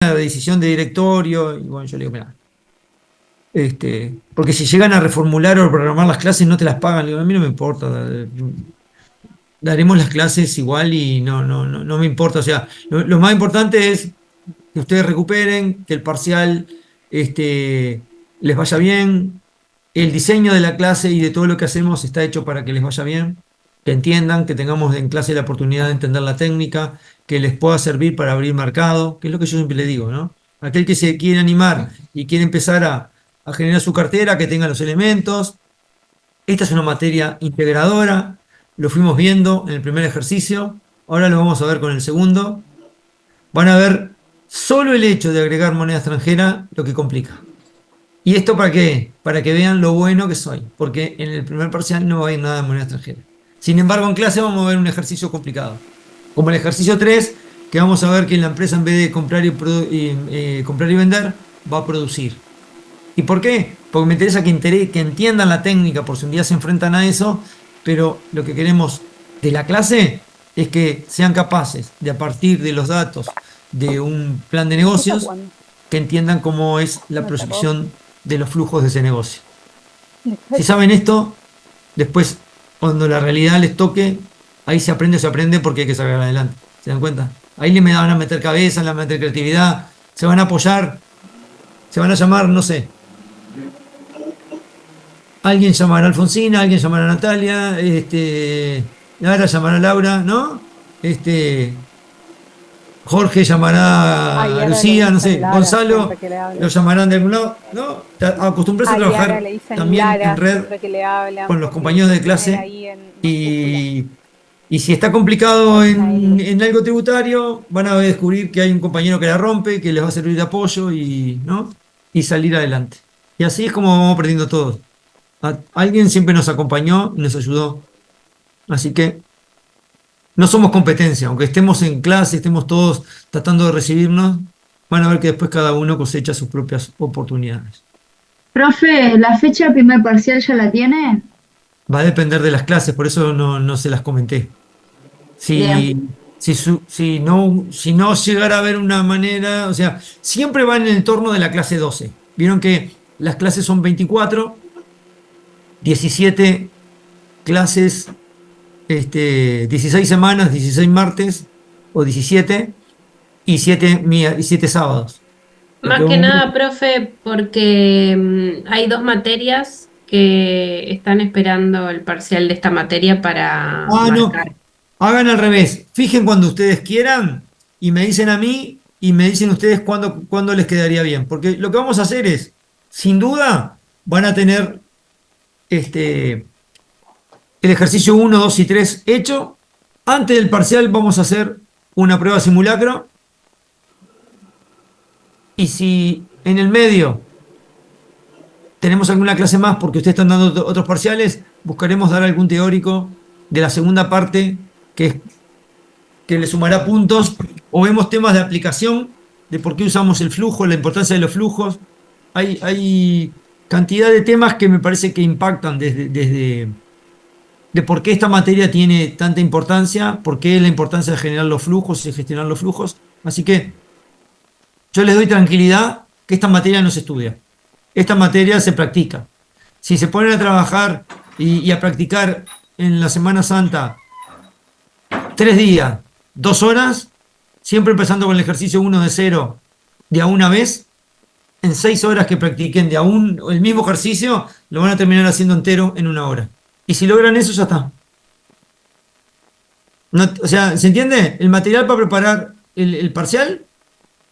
una decisión de directorio, y bueno, yo le digo, mira, porque si llegan a reformular o programar las clases no te las pagan, le digo, a mí no me importa, daremos las clases igual y no me importa, o sea, lo más importante es que ustedes recuperen, que el parcial les vaya bien, el diseño de la clase y de todo lo que hacemos está hecho para que les vaya bien, que entiendan, que tengamos en clase la oportunidad de entender la técnica, que les pueda servir para abrir mercado, que es lo que yo siempre le digo, ¿no? Aquel que se quiere animar y quiere empezar a generar su cartera, que tenga los elementos. Esta es una materia integradora, lo fuimos viendo en el primer ejercicio, ahora lo vamos a ver con el segundo. Van a ver solo el hecho de agregar moneda extranjera lo que complica. ¿Y esto para qué? Para que vean lo bueno que soy, porque en el primer parcial no va a ir nada de moneda extranjera. Sin embargo, en clase vamos a ver un ejercicio complicado, como el ejercicio 3, que vamos a ver que la empresa en vez de comprar comprar y vender, va a producir. ¿Y por qué? Porque me interesa que entiendan la técnica, por si un día se enfrentan a eso, pero lo que queremos de la clase es que sean capaces de, a partir de los datos de un plan de ¿Hasta negocios, cuándo? que entiendan cómo es la No tardó. proyección de los flujos de ese negocio. Si Después, saben esto, después, cuando la realidad les toque, ahí se aprende porque hay que sacar adelante. ¿Se dan cuenta? Ahí le van a meter cabeza, le van a meter creatividad, se van a apoyar, se van a llamar, no sé. Alguien llamará a Alfonsina, alguien llamará a Natalia, Lara llamará a Laura, ¿no? Jorge llamará a ayer le Lucía, no dicen sé, Lara, Gonzalo siempre que le lo hablan. llamarán de algún lado, ¿no? Acostumbrarse a A Yara trabajar le dicen también en Lara, red siempre que le hablan, con los porque compañeros se de pone él clase ahí en mayúscula. y, y si está complicado Parecen a él. en algo tributario, van a descubrir que hay un compañero que la rompe, que les va a servir de apoyo y, ¿no? Y salir adelante. Y así es como vamos aprendiendo todos. Alguien siempre nos acompañó y nos ayudó. Así que no somos competencia, aunque estemos en clase, estemos todos tratando de recibirnos, van a ver que después cada uno cosecha sus propias oportunidades. Profe, ¿la fecha del primer parcial ya la tiene? Va a depender de las clases, por eso no se las comenté. Bien, Si no llegara a haber una manera, o sea, siempre va en el entorno de la clase 12. Vieron que las clases son 24, 17 clases, 16 semanas, 16 martes o 17 y 7 sábados. Lo que Más que vamos a ver. nada, profe, porque hay dos materias que están esperando el parcial de esta materia para Ah, no, marcar. hagan al revés. Fijen cuando ustedes quieran y me dicen a mí y me dicen ustedes cuándo les quedaría bien. Porque lo que vamos a hacer es, sin duda, van a tener el ejercicio uno 2 y 3 hecho. Antes del parcial vamos a hacer una prueba simulacro. Y si en el medio tenemos alguna clase más porque ustedes están dando otros parciales, buscaremos dar algún teórico de la segunda parte que es que le sumará puntos, o vemos temas de aplicación, de por qué usamos el flujo, la importancia de los flujos. Hay cantidad de temas que me parece que impactan desde de por qué esta materia tiene tanta importancia, por qué la importancia de generar los flujos y gestionar los flujos. Así que yo les doy tranquilidad que esta materia no se estudia, esta materia se practica. Si se ponen a trabajar y a practicar en la Semana Santa 3 días, 2 horas, siempre empezando con el ejercicio uno de cero, de a una vez, en 6 horas que practiquen el mismo ejercicio, lo van a terminar haciendo entero en una hora. Y si logran eso, ya está. O sea, ¿se entiende? El material para preparar el parcial,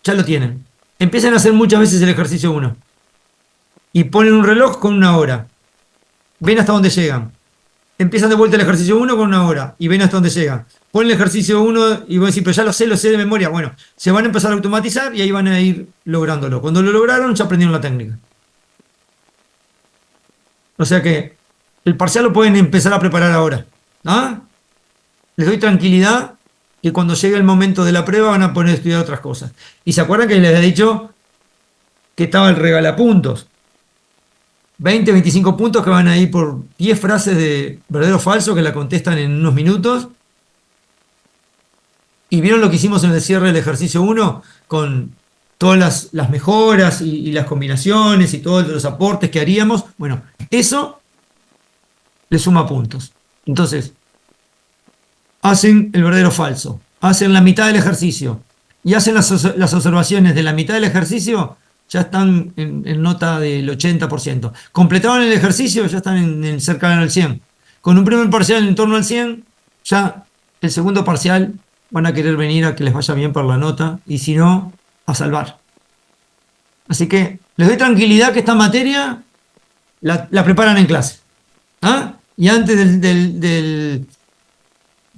ya lo tienen. Empiezan a hacer muchas veces el ejercicio uno y ponen un reloj con una hora. Ven hasta dónde llegan. Empiezan de vuelta el ejercicio uno con una hora y ven hasta dónde llegan. Ponen el ejercicio uno y van a decir, pero ya lo sé de memoria. Bueno, se van a empezar a automatizar y ahí van a ir lográndolo. Cuando lo lograron, ya aprendieron la técnica. O sea que el parcial lo pueden empezar a preparar ahora. ¿Ah? Les doy tranquilidad que cuando llegue el momento de la prueba van a poner a estudiar otras cosas. Y se acuerdan que les había dicho que estaba el regalapuntos. 20, 25 puntos que van a ir por 10 frases de verdadero o falso que la contestan en unos minutos. ¿Y vieron lo que hicimos en el cierre del ejercicio uno con todas las mejoras y las combinaciones y todos los aportes que haríamos. Bueno, eso le suma puntos. Entonces, hacen el verdadero o falso, hacen la mitad del ejercicio y hacen las observaciones de la mitad del ejercicio, ya están en nota del 80%. Completaron el ejercicio, ya están en cercano al 100. Con un primer parcial en torno al 100, ya el segundo parcial van a querer venir a que les vaya bien por la nota y si no, a salvar. Así que les doy tranquilidad que esta materia la preparan en clase. ¿Ah? Y antes del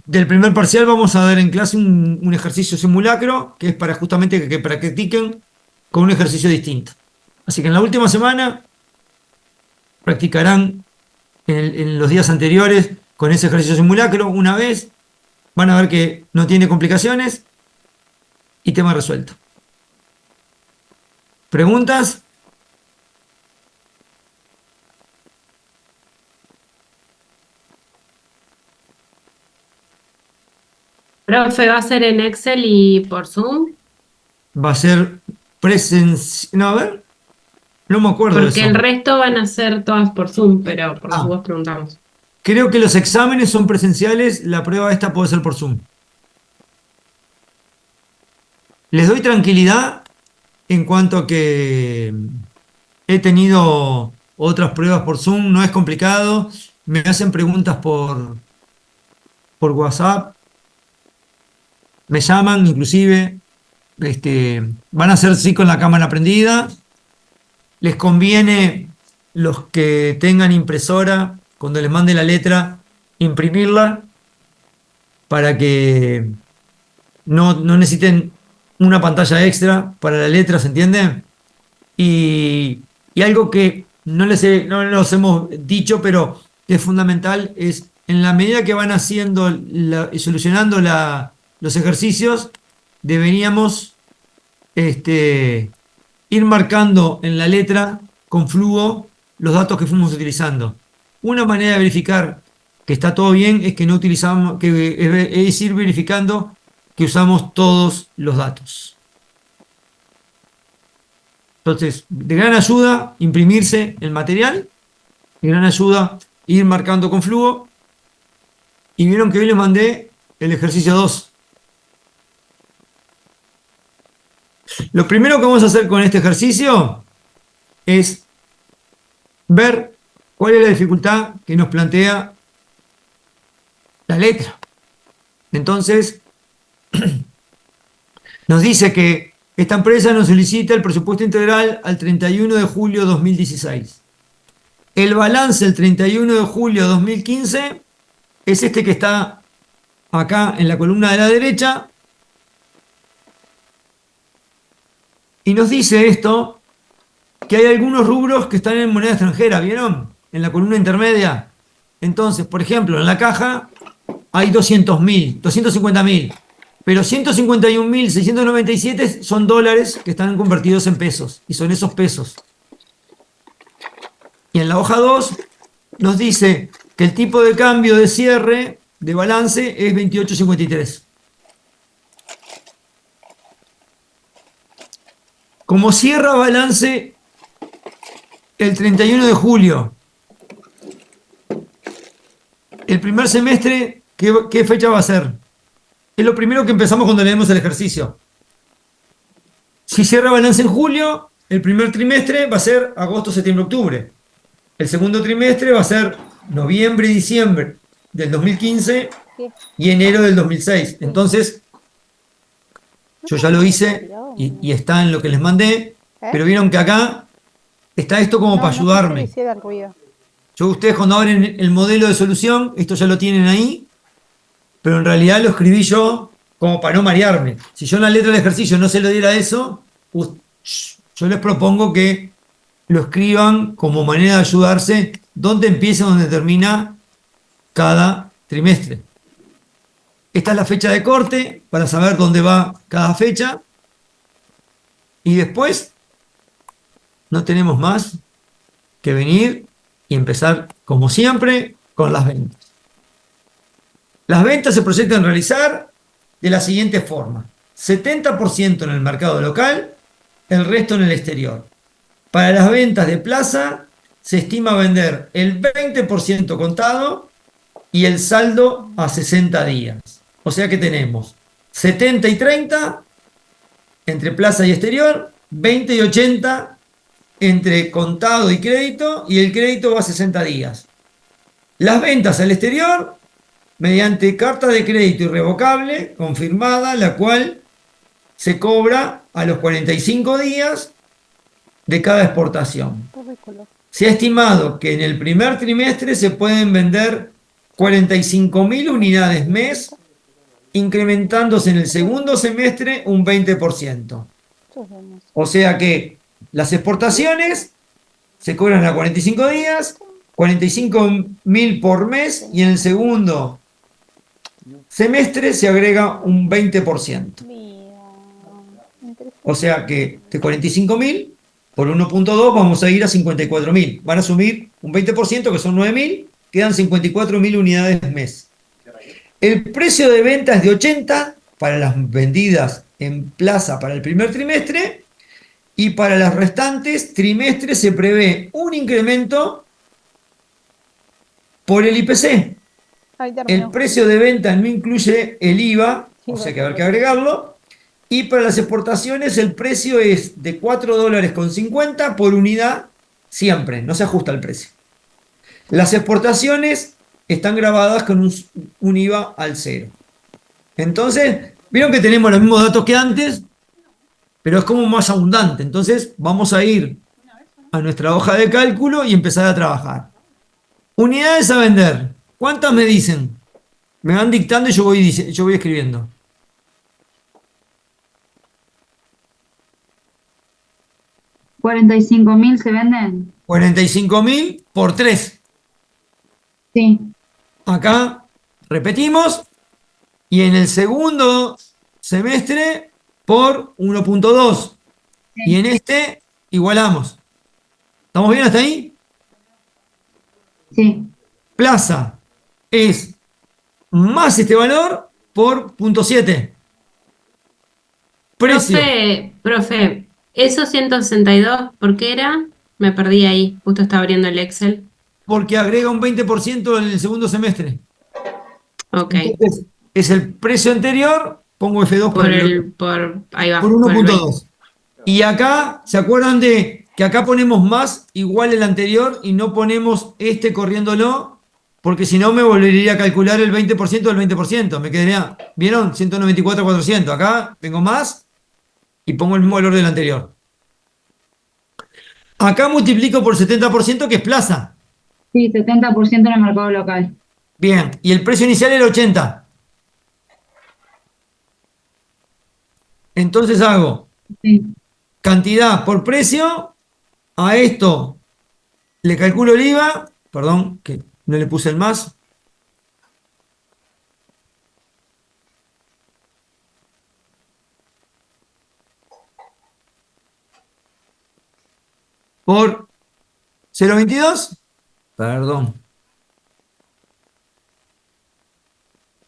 primer parcial vamos a dar en clase un ejercicio simulacro que es para justamente que practiquen con un ejercicio distinto. Así que en la última semana practicarán en los días anteriores con ese ejercicio simulacro una vez, van a ver que no tiene complicaciones y tema resuelto. ¿Preguntas? Profe, ¿va a ser en Excel y por Zoom? Va a ser presencial. No, a ver, no me acuerdo de Porque eso. el resto van a ser todas por Zoom, pero por Ah. las dudas preguntamos. Creo que los exámenes son presenciales, la prueba esta puede ser por Zoom. Les doy tranquilidad en cuanto a que he tenido otras pruebas por Zoom, no es complicado, me hacen preguntas por WhatsApp, me llaman inclusive, van a hacer sí con la cámara prendida, les conviene los que tengan impresora, cuando les mande la letra, imprimirla para que no necesiten una pantalla extra para la letra, ¿se entiende? Y algo que no los hemos dicho, pero que es fundamental, es en la medida que van haciendo y solucionando los ejercicios, deberíamos ir marcando en la letra con flujo los datos que fuimos utilizando. Una manera de verificar que está todo bien es que no utilizamos, es ir verificando que usamos todos los datos. Entonces, de gran ayuda imprimirse el material, de gran ayuda ir marcando con flujo. Y vieron que hoy les mandé el ejercicio 2. Lo primero que vamos a hacer con este ejercicio es ver cuál es la dificultad que nos plantea la letra. Entonces, nos dice que esta empresa nos solicita el presupuesto integral al 31 de julio de 2016. El balance el 31 de julio de 2015 es este que está acá en la columna de la derecha. Y nos dice esto, que hay algunos rubros que están en moneda extranjera, ¿vieron? En la columna intermedia. Entonces, por ejemplo, en la caja hay 200.000, 250.000, pero 151.697 son dólares que están convertidos en pesos, y son esos pesos. Y en la hoja 2 nos dice que el tipo de cambio de cierre de balance es 28.53. Como cierra balance el 31 de julio, el primer semestre, ¿qué fecha va a ser? Es lo primero que empezamos cuando leemos el ejercicio. Si cierra balance en julio, el primer trimestre va a ser agosto, septiembre, octubre. El segundo trimestre va a ser noviembre y diciembre del 2015 y enero del 2006. Entonces, yo ya lo hice y está en lo que les mandé, pero vieron que acá está esto como para ayudarme. Ustedes cuando abren el modelo de solución, esto ya lo tienen ahí, pero en realidad lo escribí yo como para no marearme. Si yo en la letra del ejercicio no se lo diera eso, yo les propongo que lo escriban como manera de ayudarse dónde empieza, dónde termina cada trimestre. Esta es la fecha de corte para saber dónde va cada fecha. Y después no tenemos más que venir y empezar, como siempre, con las ventas. Las ventas se proyectan realizar de la siguiente forma: 70% en el mercado local, el resto en el exterior. Para las ventas de plaza, se estima vender el 20% contado y el saldo a 60 días. O sea que tenemos 70 y 30 entre plaza y exterior, 20 y 80 entre contado y crédito, y el crédito va a 60 días. Las ventas al exterior, mediante carta de crédito irrevocable, confirmada, la cual se cobra a los 45 días de cada exportación. Se ha estimado que en el primer trimestre se pueden vender 45.000 unidades mes, incrementándose en el segundo semestre un 20%. O sea que las exportaciones se cobran a 45 días, 45.000 por mes, y en el segundo semestre se agrega un 20%. O sea que de 45.000 por 1.2 vamos a ir a 54.000. Van a asumir un 20%, que son 9.000, quedan 54.000 unidades mes. El precio de venta es de 80 para las vendidas en plaza para el primer trimestre, y para las restantes trimestres se prevé un incremento por el IPC. El precio de venta no incluye el IVA, o sea que habrá que agregarlo. Y para las exportaciones el precio es de $4.50 por unidad siempre, no se ajusta el precio. Las exportaciones están grabadas con un IVA al 0. Entonces, vieron que tenemos los mismos datos que antes, pero es como más abundante. Entonces, vamos a ir a nuestra hoja de cálculo y empezar a trabajar. Unidades a vender. ¿Cuántas me dicen? Me van dictando y yo voy escribiendo. 45.000 se venden. 45.000 por 3. Sí. Acá repetimos. Y en el segundo semestre por 1.2. Sí. Y en este igualamos. ¿Estamos bien hasta ahí? Sí. Plaza es más este valor por 0.7. Precio. Profe, esos 162, ¿por qué era? Me perdí ahí, justo estaba abriendo el Excel. Porque agrega un 20% en el segundo semestre. Ok, Entonces, es el precio anterior, pongo F2 ahí va, por por el 1.2. Y acá, ¿se acuerdan de que acá ponemos más igual el anterior y no ponemos este corriéndolo? Porque si no me volvería a calcular el 20% del 20%. Me quedaría, ¿vieron? 194.400. Acá tengo más y pongo el mismo valor del anterior. Acá multiplico por 70%, que es plaza. Sí, 70% en el mercado local. Bien, y el precio inicial era 80. Entonces hago Sí. cantidad por precio. A esto le calculo el IVA. Perdón, que no le puse el más. Por 0.22. Perdón.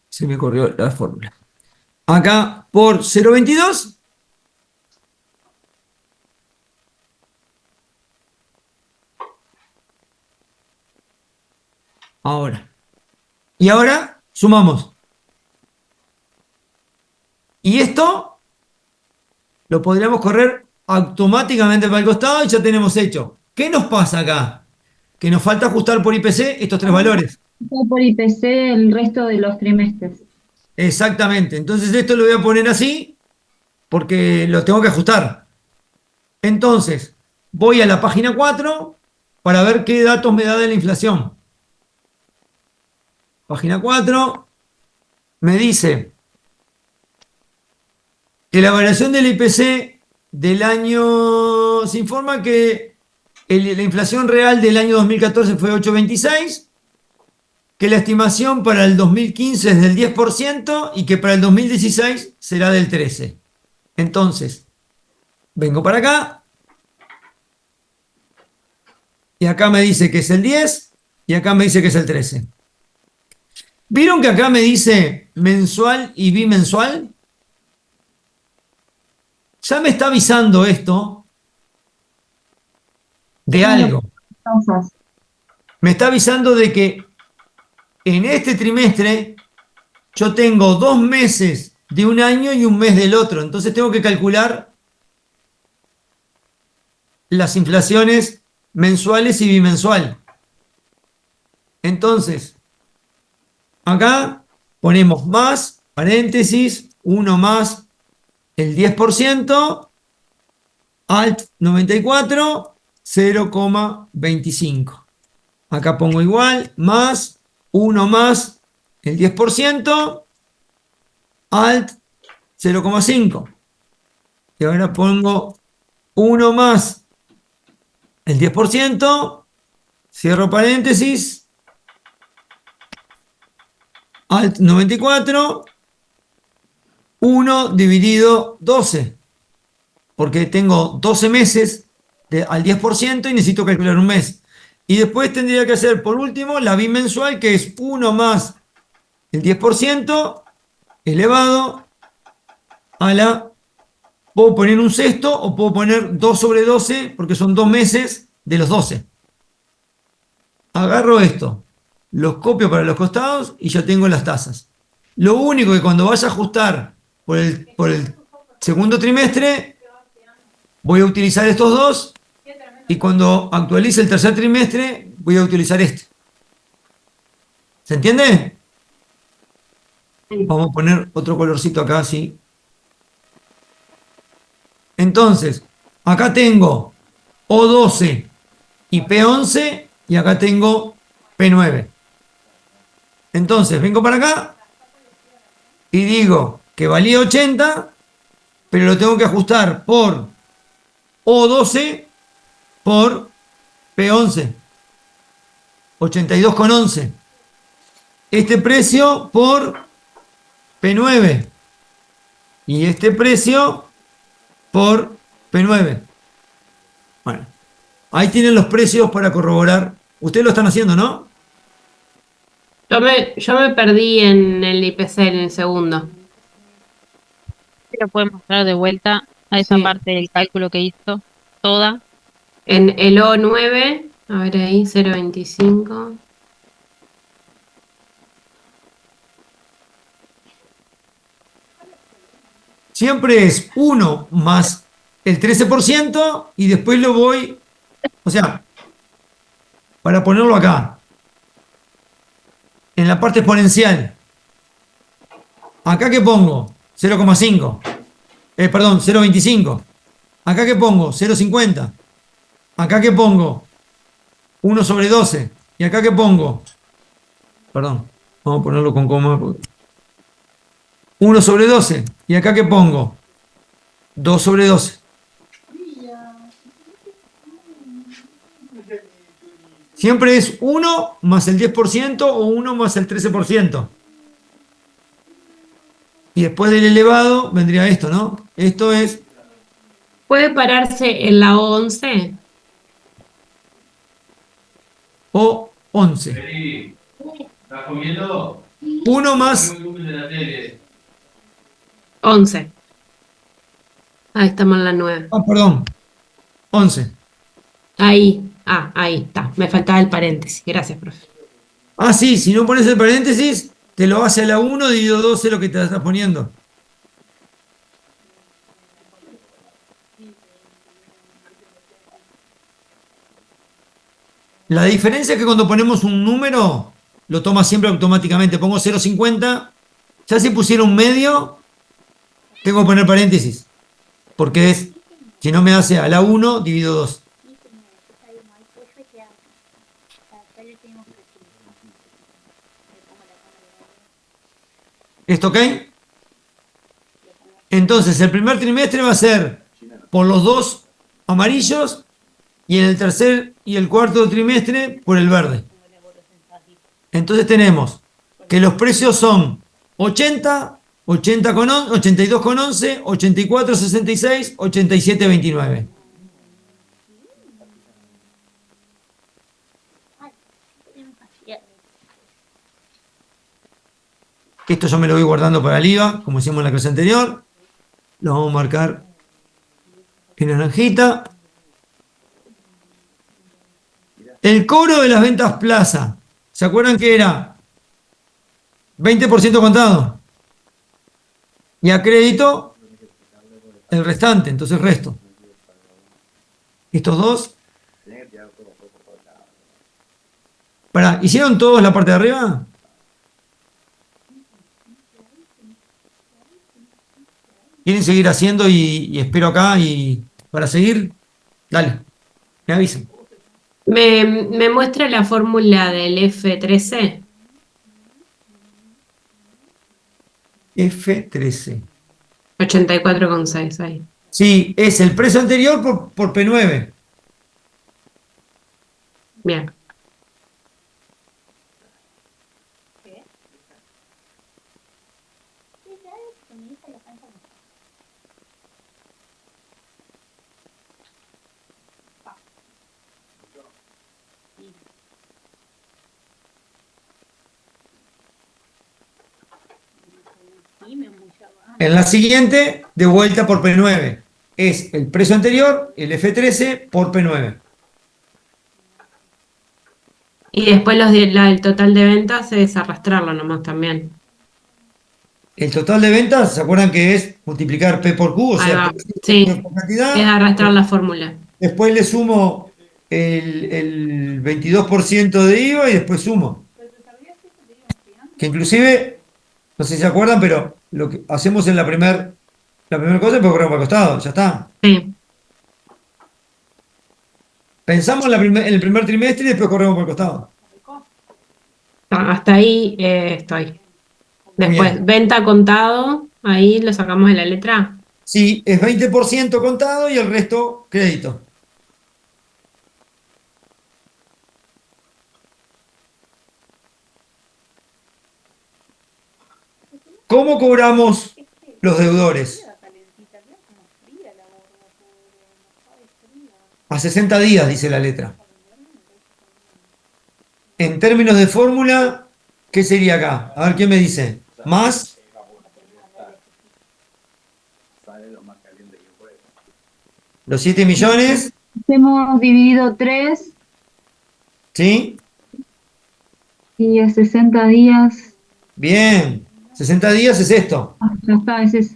Se me corrió la fórmula. Acá por 0.22. Ahora. Y ahora sumamos. Y esto lo podríamos correr automáticamente para el costado y ya tenemos hecho. ¿Qué nos pasa acá? Que nos falta ajustar por IPC estos tres valores. Está por IPC el resto de los trimestres. Exactamente. Entonces esto lo voy a poner así porque lo tengo que ajustar. Entonces, voy a la página 4 para ver qué datos me da de la inflación. Página 4 me dice que la variación del IPC del año, se informa que la inflación real del año 2014 fue 8,26, que la estimación para el 2015 es del 10% y que para el 2016 será del 13%. Entonces, vengo para acá y acá me dice que es el 10 y acá me dice que es el 13. ¿Vieron que acá me dice mensual y bimensual? ya me está avisando esto de Bueno, algo. tasas. Me está avisando de que en este trimestre yo tengo 2 meses de un año y un mes del otro. Entonces tengo que calcular las inflaciones mensuales y bimensual. Entonces, acá ponemos más, paréntesis, 1 más el 10%, alt 94, 0,25. Acá pongo igual, más 1 más el 10%, alt 0,5. Y ahora pongo 1 más el 10%, cierro paréntesis, alt 94, 1 dividido 12, porque tengo 12 meses al 10% y necesito calcular un mes. Y después tendría que hacer, por último, la bimensual, que es 1 más el 10% elevado a la... Puedo poner un sexto o puedo poner 2 sobre 12, porque son 2 meses de los 12. Agarro esto, los copio para los costados y ya tengo las tasas. Lo único que cuando vaya a ajustar por el segundo trimestre, voy a utilizar estos dos y cuando actualice el tercer trimestre, voy a utilizar este. ¿Se entiende? Vamos a poner otro colorcito acá, sí. Entonces, acá tengo O12 y P11 y acá tengo P9. Entonces, vengo para acá y digo que valía 80, pero lo tengo que ajustar por O12 por P11. 82,11. Este precio por P9. Y este precio por P9. Bueno, ahí tienen los precios para corroborar. Ustedes lo están haciendo, ¿no? Yo me perdí en el IPC en el segundo. Lo puede mostrar de vuelta a esa Sí. parte del cálculo que hizo, toda. En el O9, a ver ahí, 0,25. Siempre es 1 más el 13% y después lo voy, o sea, para ponerlo acá, en la parte exponencial. Acá que pongo 0,5, perdón, 0,25. Acá que pongo 0,50. Acá que pongo 1 sobre 12. Y acá que pongo, perdón, vamos a ponerlo con coma. 1 sobre 12. Y acá que pongo 2 sobre 12. Siempre es 1 más el 10% o 1 más el 13%. Y después del elevado vendría esto, ¿no? Esto es ¿Puede pararse en la O11? O11. Feli, ¿estás comiendo? 1 más, Baja el volumen de la tele. 11. Ahí estamos en la 9. perdón, 11. Ahí. Ah, ahí está. Me faltaba el paréntesis. Gracias, profe. Ah, sí, si no pones el paréntesis, te lo hace a la 1 dividido 12 lo que te estás poniendo. La diferencia es que cuando ponemos un número, lo toma siempre automáticamente. Pongo 0,50, ya si pusiera un medio, tengo que poner paréntesis, porque es, si no me hace a la 1 dividido 2. ¿Esto ok? Entonces, el primer trimestre va a ser por los dos amarillos y en el tercer y el cuarto trimestre por el verde. Entonces tenemos que los precios son 80, 82,11, 84,66, 87,29. Esto yo me lo voy guardando para el IVA, como hicimos en la clase anterior. Lo vamos a marcar en naranjita. El cobro de las ventas plaza. ¿Se acuerdan que era 20% contado? Y a crédito, el restante, entonces resto. Estos dos. Pará, ¿hicieron todos la parte de arriba? ¿Quieren seguir haciendo y espero acá y para seguir? Dale, me avisan. ¿Me muestra la fórmula del F13? F13. 84,6 ahí. Sí, es el precio anterior por P9. Bien. En la siguiente, de vuelta por P9. Es el precio anterior, el F13 por P9. Y después el total de ventas es arrastrarlo nomás también. El total de ventas, ¿se acuerdan que es multiplicar P por Q? O Ahí sea, va. P Sí, por es cantidad. arrastrar la fórmula. Después le sumo el 22% de IVA y después sumo. Que inclusive, no sé si se acuerdan, pero lo que hacemos en la primera cosa es correr para el costado, ya está. Sí. Pensamos en el primer trimestre y después corremos por el costado. Hasta ahí estoy. Muy Después, bien. venta contado, ahí lo sacamos de la letra. Sí, es 20% contado y el resto crédito. ¿Cómo cobramos los deudores? A 60 días, dice la letra. En términos de fórmula, ¿qué sería acá? A ver, ¿quién me dice? Más los 7 millones, Hemos dividido 3 ¿sí? y a 60 días. Bien, 60 días es esto. Ya está, es eso.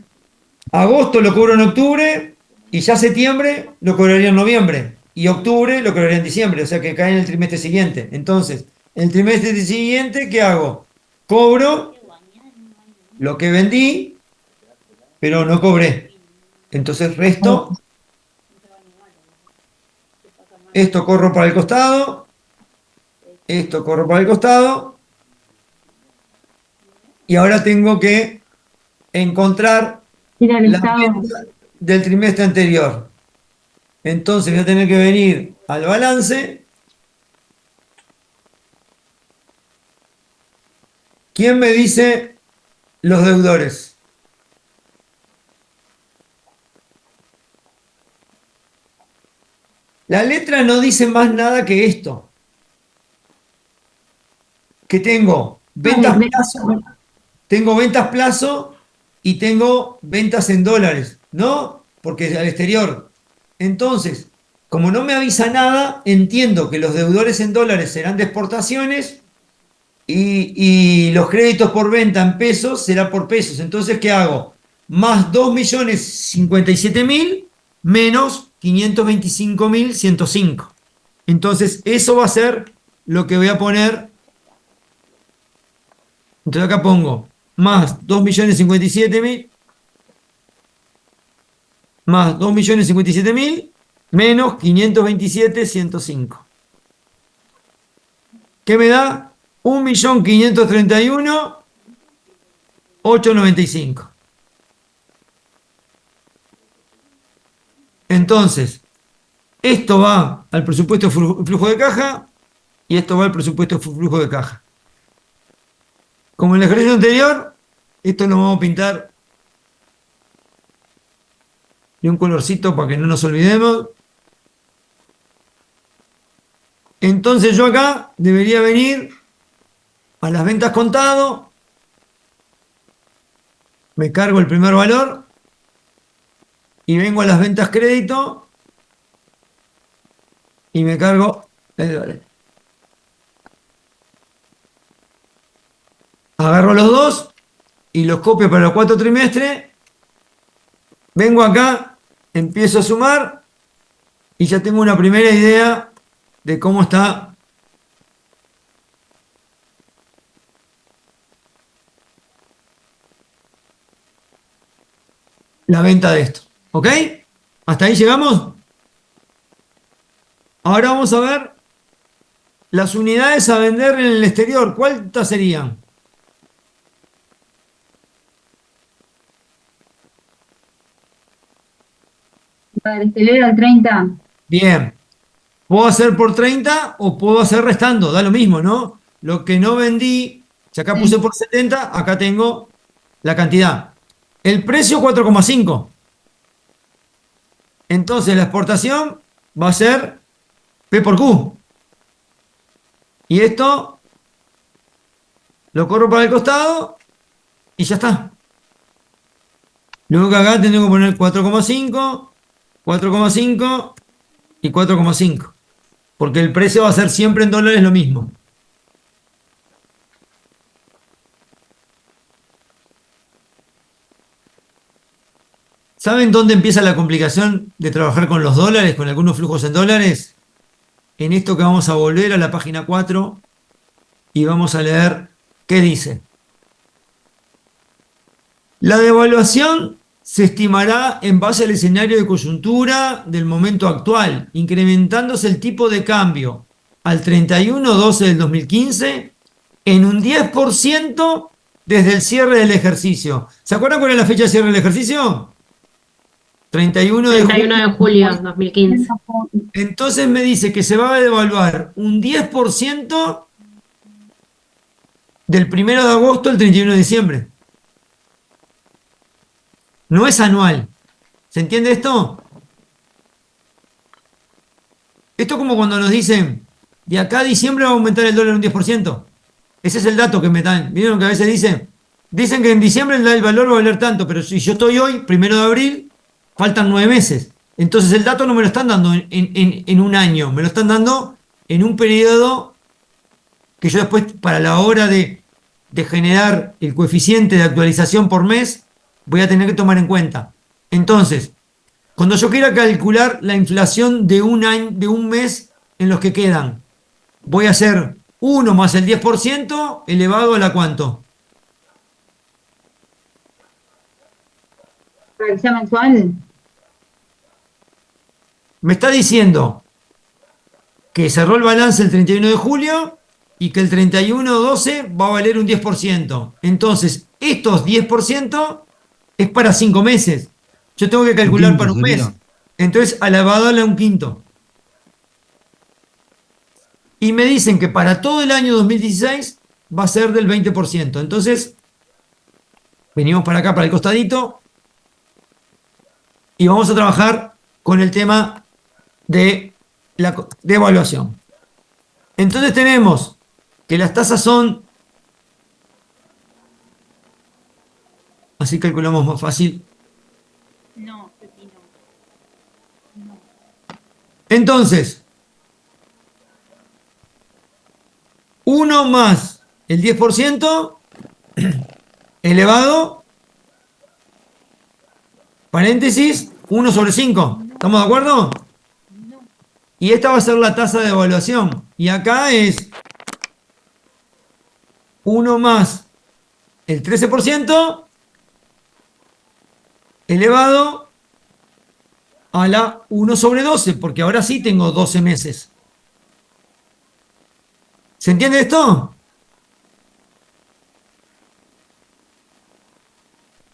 Agosto lo cobro en octubre y ya septiembre lo cobraría en noviembre. Y octubre lo cobraría en diciembre, o sea que cae en el trimestre siguiente. Entonces, en el trimestre siguiente, ¿qué hago? Cobro lo que vendí, pero no cobré. Entonces resto, esto corro para el costado, esto corro para el costado, y ahora tengo que encontrar Ir al la estado. venta del trimestre anterior. Entonces voy a tener que venir al balance. ¿Quién me dice los deudores? La letra no dice más nada que esto. Que tengo ventas plazo, y tengo ventas en dólares, ¿no? Porque es al exterior. Entonces, como no me avisa nada, entiendo que los deudores en dólares serán de exportaciones y los créditos por venta en pesos será por pesos. Entonces, ¿qué hago? Más 2.057.000 menos 525.105. Entonces, eso va a ser lo que voy a poner. Entonces acá pongo más 2.057.000 más 2.057.000 menos 527.105. ¿Qué me da? 1.531.895. Entonces, esto va al presupuesto flujo de caja y esto va al presupuesto flujo de caja. Como en el ejercicio anterior, esto lo vamos a pintar de un colorcito para que no nos olvidemos. Entonces yo acá debería venir a las ventas contado, me cargo el primer valor, y vengo a las ventas crédito y me cargo el dólar. Agarro los dos y los copio para los 4 trimestres. Vengo acá, empiezo a sumar y ya tengo una primera idea de cómo está la venta de esto. ¿Ok? ¿Hasta ahí llegamos? Ahora vamos a ver las unidades a vender en el exterior. ¿Cuántas serían? Para el exterior al 30. Bien. ¿Puedo hacer por 30 o puedo hacer restando? Da lo mismo, ¿no? Lo que no vendí, si acá puse por 70, acá tengo la cantidad. El precio 4,5. Entonces la exportación va a ser P por Q. Y esto lo corro para el costado y ya está. Luego que acá tengo que poner 4,5, 4,5 y 4,5. Porque el precio va a ser siempre en dólares lo mismo. ¿Saben dónde empieza la complicación de trabajar con los dólares, con algunos flujos en dólares? En esto que vamos a volver a la página 4 y vamos a leer qué dice. La devaluación se estimará en base al escenario de coyuntura del momento actual, incrementándose el tipo de cambio al 31/12 del 2015 en un 10% desde el cierre del ejercicio. ¿Se acuerdan cuál es la fecha de cierre del ejercicio? 31 de 31 de julio 2015. Entonces me dice que se va a devaluar un 10% del 1 de agosto al 31 de diciembre. No es anual. ¿Se entiende esto? Esto es como cuando nos dicen, de acá a diciembre va a aumentar el dólar un 10%. Ese es el dato que me dan. ¿Vieron que a veces dicen? Dicen que en diciembre el valor va a valer tanto, pero si yo estoy hoy, 1 de abril, faltan 9 meses. Entonces el dato no me lo están dando en un año, me lo están dando en un periodo que yo después, para la hora de generar el coeficiente de actualización por mes, voy a tener que tomar en cuenta. Entonces, cuando yo quiera calcular la inflación de un año, de un mes en los que quedan, voy a hacer 1 más el 10% elevado a la ¿cuánto? Para que sea mensual. Me está diciendo que cerró el balance el 31 de julio y que el 31/12 va a valer un 10%. Entonces, estos 10% es para 5 meses. Yo tengo que calcular para un mes. Entonces, elevado a un quinto. Y me dicen que para todo el año 2016 va a ser del 20%. Entonces, venimos para acá, para el costadito, y vamos a trabajar con el tema de la devaluación. Entonces tenemos que las tasas son, así calculamos más fácil. No, Pepino. No. Entonces, 1 más el 10% elevado, paréntesis, 1 sobre 5. ¿Estamos de acuerdo? Y esta va a ser la tasa de evaluación. Y acá es 1 más el 13% elevado a la 1 sobre 12, porque ahora sí tengo 12 meses. ¿Se entiende esto?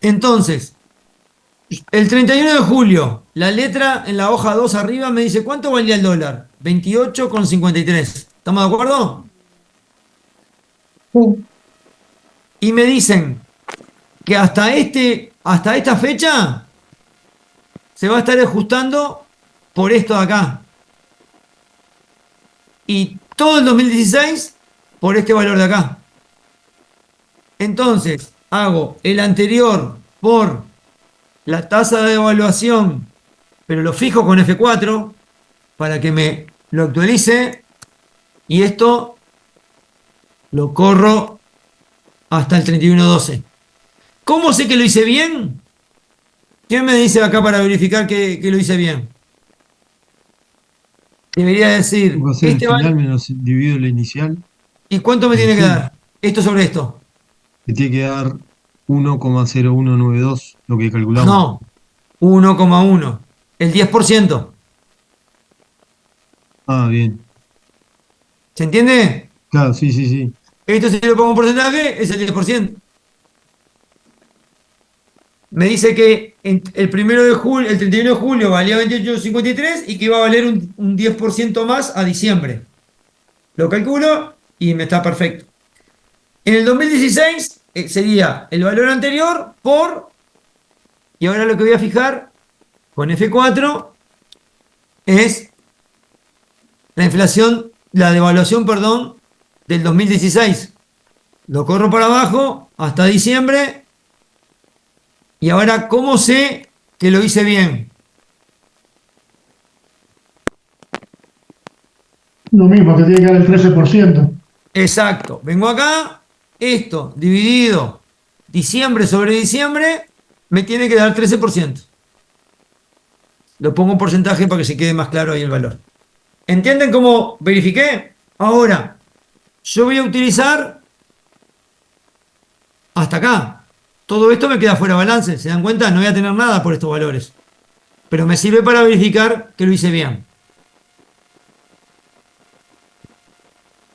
Entonces, el 31 de julio, la letra en la hoja 2 arriba me dice, ¿cuánto valía el dólar? 28,53. ¿Estamos de acuerdo? Y me dicen que hasta esta fecha se va a estar ajustando por esto de acá. Y todo el 2016 por este valor de acá. Entonces, hago el anterior por la tasa de evaluación, pero lo fijo con F4 para que me lo actualice y esto lo corro hasta el 31/12. ¿Cómo sé que lo hice bien? ¿Quién me dice acá para verificar que lo hice bien? Debería decir, Tengo que hacer el este final vale, menos dividido la inicial. ¿y cuánto me tiene que Sí, dar? Esto sobre esto. que tiene que dar 1,0192, lo que calculamos. No, 1,1. El 10%. Ah, bien. ¿Se entiende? Claro, sí, sí, sí. Esto si lo pongo en porcentaje es el 10%. Me dice que el 1 de julio, el 31 de julio valía 28,53 y que iba a valer un 10% más a diciembre. Lo calculo y me está perfecto. En el 2016 sería el valor anterior por, y ahora lo que voy a fijar con F4 es la inflación, la devaluación, perdón, del 2016. Lo corro para abajo hasta diciembre. Y ahora, ¿cómo sé que lo hice bien? Lo mismo, te tiene que dar el 13%. Exacto. Vengo acá, esto dividido diciembre sobre diciembre, me tiene que dar 13%. Lo pongo en porcentaje para que se quede más claro ahí el valor. ¿Entienden cómo verifiqué? Ahora, yo voy a utilizar hasta acá. Todo esto me queda fuera de balance. ¿Se dan cuenta? No voy a tener nada por estos valores. Pero me sirve para verificar que lo hice bien.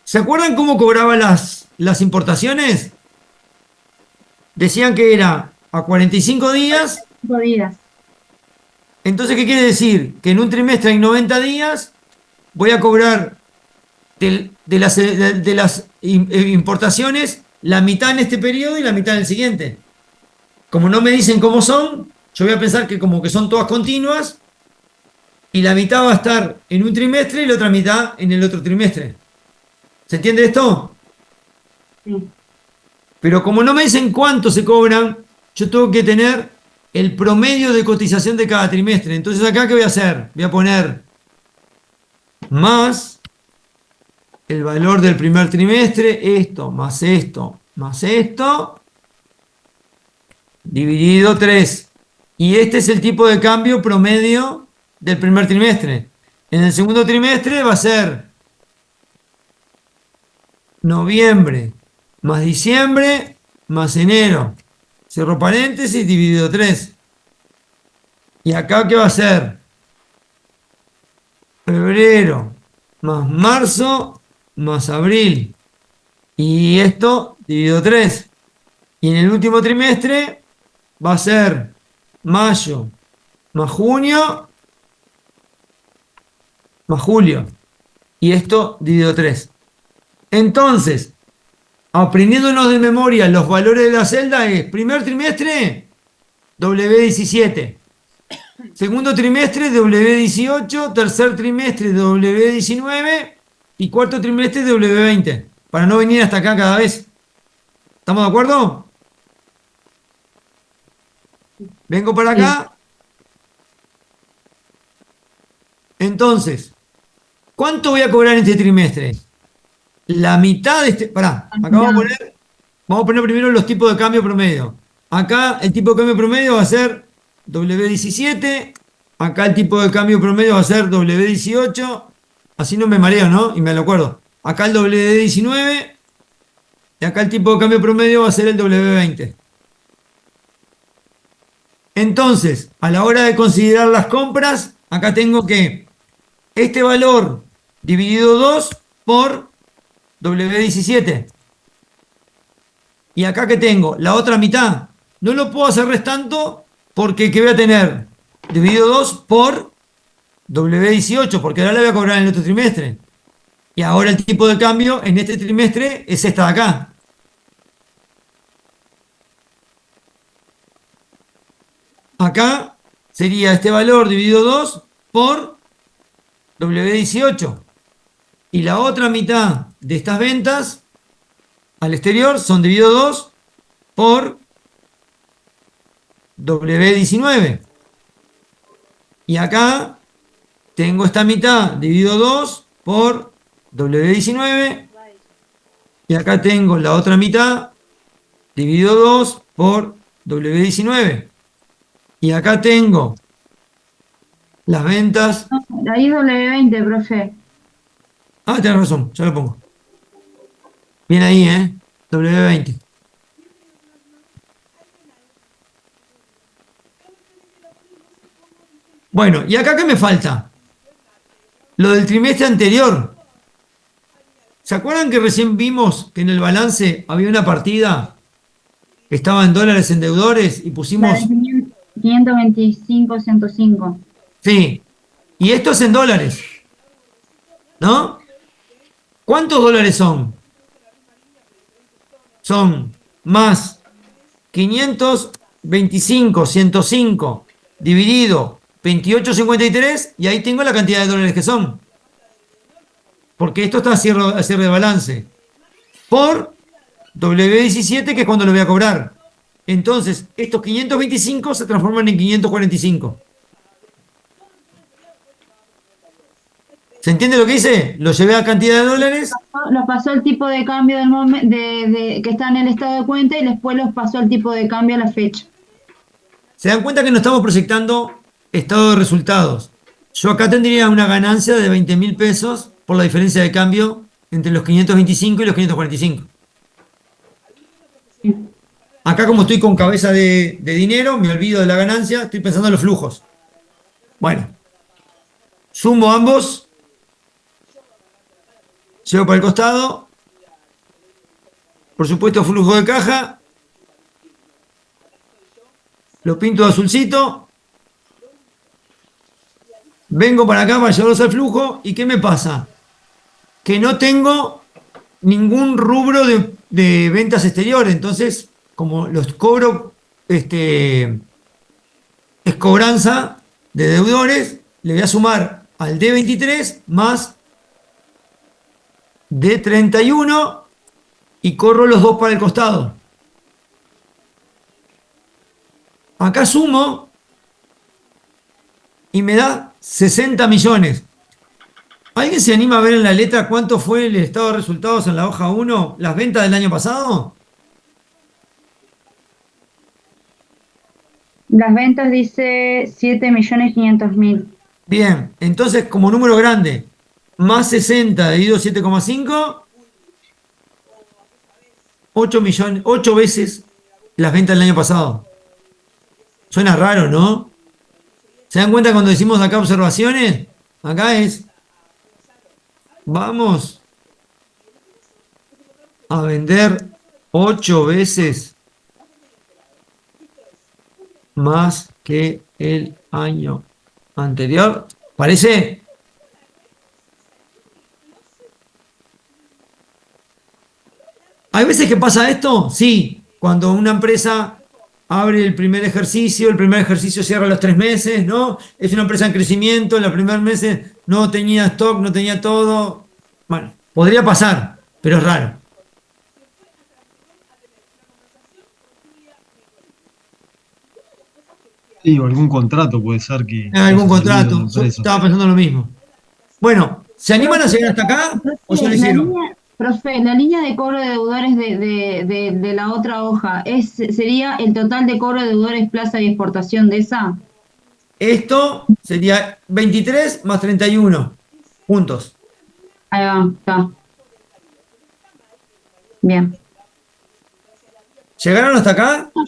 ¿Se acuerdan cómo cobraba las importaciones? Decían que era a 45 días. 5 días. Entonces, ¿qué quiere decir? Que en un trimestre hay 90 días, voy a cobrar de las importaciones la mitad en este periodo y la mitad en el siguiente. Como no me dicen cómo son, yo voy a pensar que como que son todas continuas y la mitad va a estar en un trimestre y la otra mitad en el otro trimestre. ¿Se entiende esto? Sí. Pero como no me dicen cuánto se cobran, yo tengo que tener el promedio de cotización de cada trimestre. Entonces acá, ¿qué voy a hacer? Voy a poner más el valor del primer trimestre, esto, más esto, dividido 3. Y este es el tipo de cambio promedio del primer trimestre. En el segundo trimestre va a ser noviembre más diciembre más enero. Cierro paréntesis, dividido 3. Y acá, ¿qué va a ser? Febrero más marzo más abril. Y esto dividido 3. Y en el último trimestre va a ser mayo más junio más julio. Y esto dividido 3. Entonces, aprendiéndonos de memoria los valores de la celda es primer trimestre W17, segundo trimestre W18, tercer trimestre W19 y cuarto trimestre W20, para no venir hasta acá cada vez. ¿Estamos de acuerdo? Vengo para acá. Entonces, ¿cuánto voy a cobrar en este trimestre? La mitad de este. Pará, acá vamos a poner primero los tipos de cambio promedio. Acá el tipo de cambio promedio va a ser W17. Acá el tipo de cambio promedio va a ser W18. Así no me mareo, ¿no? Y me lo acuerdo. Acá el W19. Y acá el tipo de cambio promedio va a ser el W20. Entonces, a la hora de considerar las compras, acá tengo que este valor dividido 2 por W17. Y acá que tengo la otra mitad. No lo puedo hacer restando porque ¿qué voy a tener? Dividido 2 por W18, porque ahora la voy a cobrar en el otro trimestre. Y ahora el tipo de cambio en este trimestre es esta de acá. Acá sería este valor dividido 2 por W18. Y la otra mitad de estas ventas al exterior son dividido 2 por W19. Y acá tengo esta mitad dividido 2 por W19. Y acá tengo la otra mitad dividido 2 por W19. Y acá tengo las ventas. No, ahí es W20, profe. Ah, tenés razón, ya lo pongo. Bien ahí, ¿eh? W20. Bueno, ¿y acá qué me falta? Lo del trimestre anterior. ¿Se acuerdan que recién vimos que en el balance había una partida que estaba en dólares en deudores y La de pusimos, 525, 105. sí, y esto es en dólares, ¿no? ¿Cuántos dólares son? Son más 525, 105 dividido 28,53 y ahí tengo la cantidad de dólares que son. Porque esto está a cierre de balance. Por W17, que es cuando lo voy a cobrar. Entonces, estos 525 se transforman en 545. ¿Se entiende lo que hice? Lo llevé a cantidad de dólares. Los pasó el tipo de cambio del que está en el estado de cuenta y después los pasó el tipo de cambio a la fecha. Se dan cuenta que no estamos proyectando estado de resultados. Yo acá tendría una ganancia de 20.000 pesos por la diferencia de cambio entre los 525 y los 545. Acá como estoy con cabeza de dinero, me olvido de la ganancia, estoy pensando en los flujos. Bueno, sumo ambos, llevo para el costado, por supuesto flujo de caja, lo pinto de azulcito, vengo para acá para llevarlos al flujo, ¿y qué me pasa? Que no tengo ningún rubro de ventas exteriores, entonces, como los cobro, es cobranza de deudores, le voy a sumar al D23 más D31 y corro los dos para el costado. Acá sumo y me da 60 millones. ¿Alguien se anima a ver en la letra cuánto fue el estado de resultados en la hoja 1, las ventas del año pasado? Las ventas dice 7.500.000. Bien, entonces como número grande, más 60 dividido 7,5, 8 millones, 8 veces las ventas del año pasado. Suena raro, ¿no? ¿Se dan cuenta cuando decimos acá observaciones? Acá es, vamos a vender 8 veces más que el año anterior. ¿Parece? ¿Hay veces que pasa esto? Sí, cuando una empresa abre el primer ejercicio cierra los 3 meses, ¿no? Es una empresa en crecimiento, en los primeros meses no tenía stock, no tenía todo. Bueno, podría pasar, pero es raro. Sí, o algún contrato puede ser que Algún haya servido a la contrato, yo empresa. estaba pensando lo mismo. Bueno, ¿se animan a llegar hasta acá o ya lo hicieron? Profe, la línea de cobro de deudores de la otra hoja, ¿sería el total de cobro de deudores plaza y exportación de esa? Esto sería 23 más 31 juntos. Ahí va, está. Bien. ¿Llegaron hasta acá? No,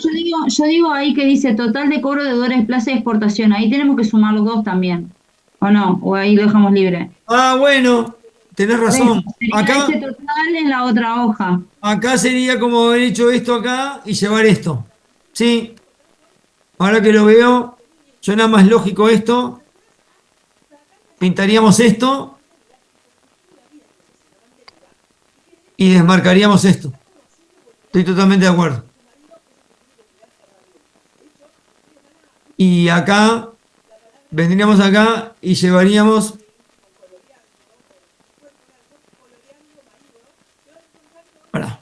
yo digo ahí que dice total de cobro de deudores plaza y exportación. Ahí tenemos que sumar los dos también. ¿O no? O ahí lo dejamos libre. Ah, bueno, tenés Por eso, razón. sería ese Acá, total en la otra hoja. acá sería como haber hecho esto acá y llevar esto. Sí, ahora que lo veo, suena más lógico esto. Pintaríamos esto y desmarcaríamos esto. Estoy totalmente de acuerdo. Y acá, vendríamos acá y llevaríamos. Pará.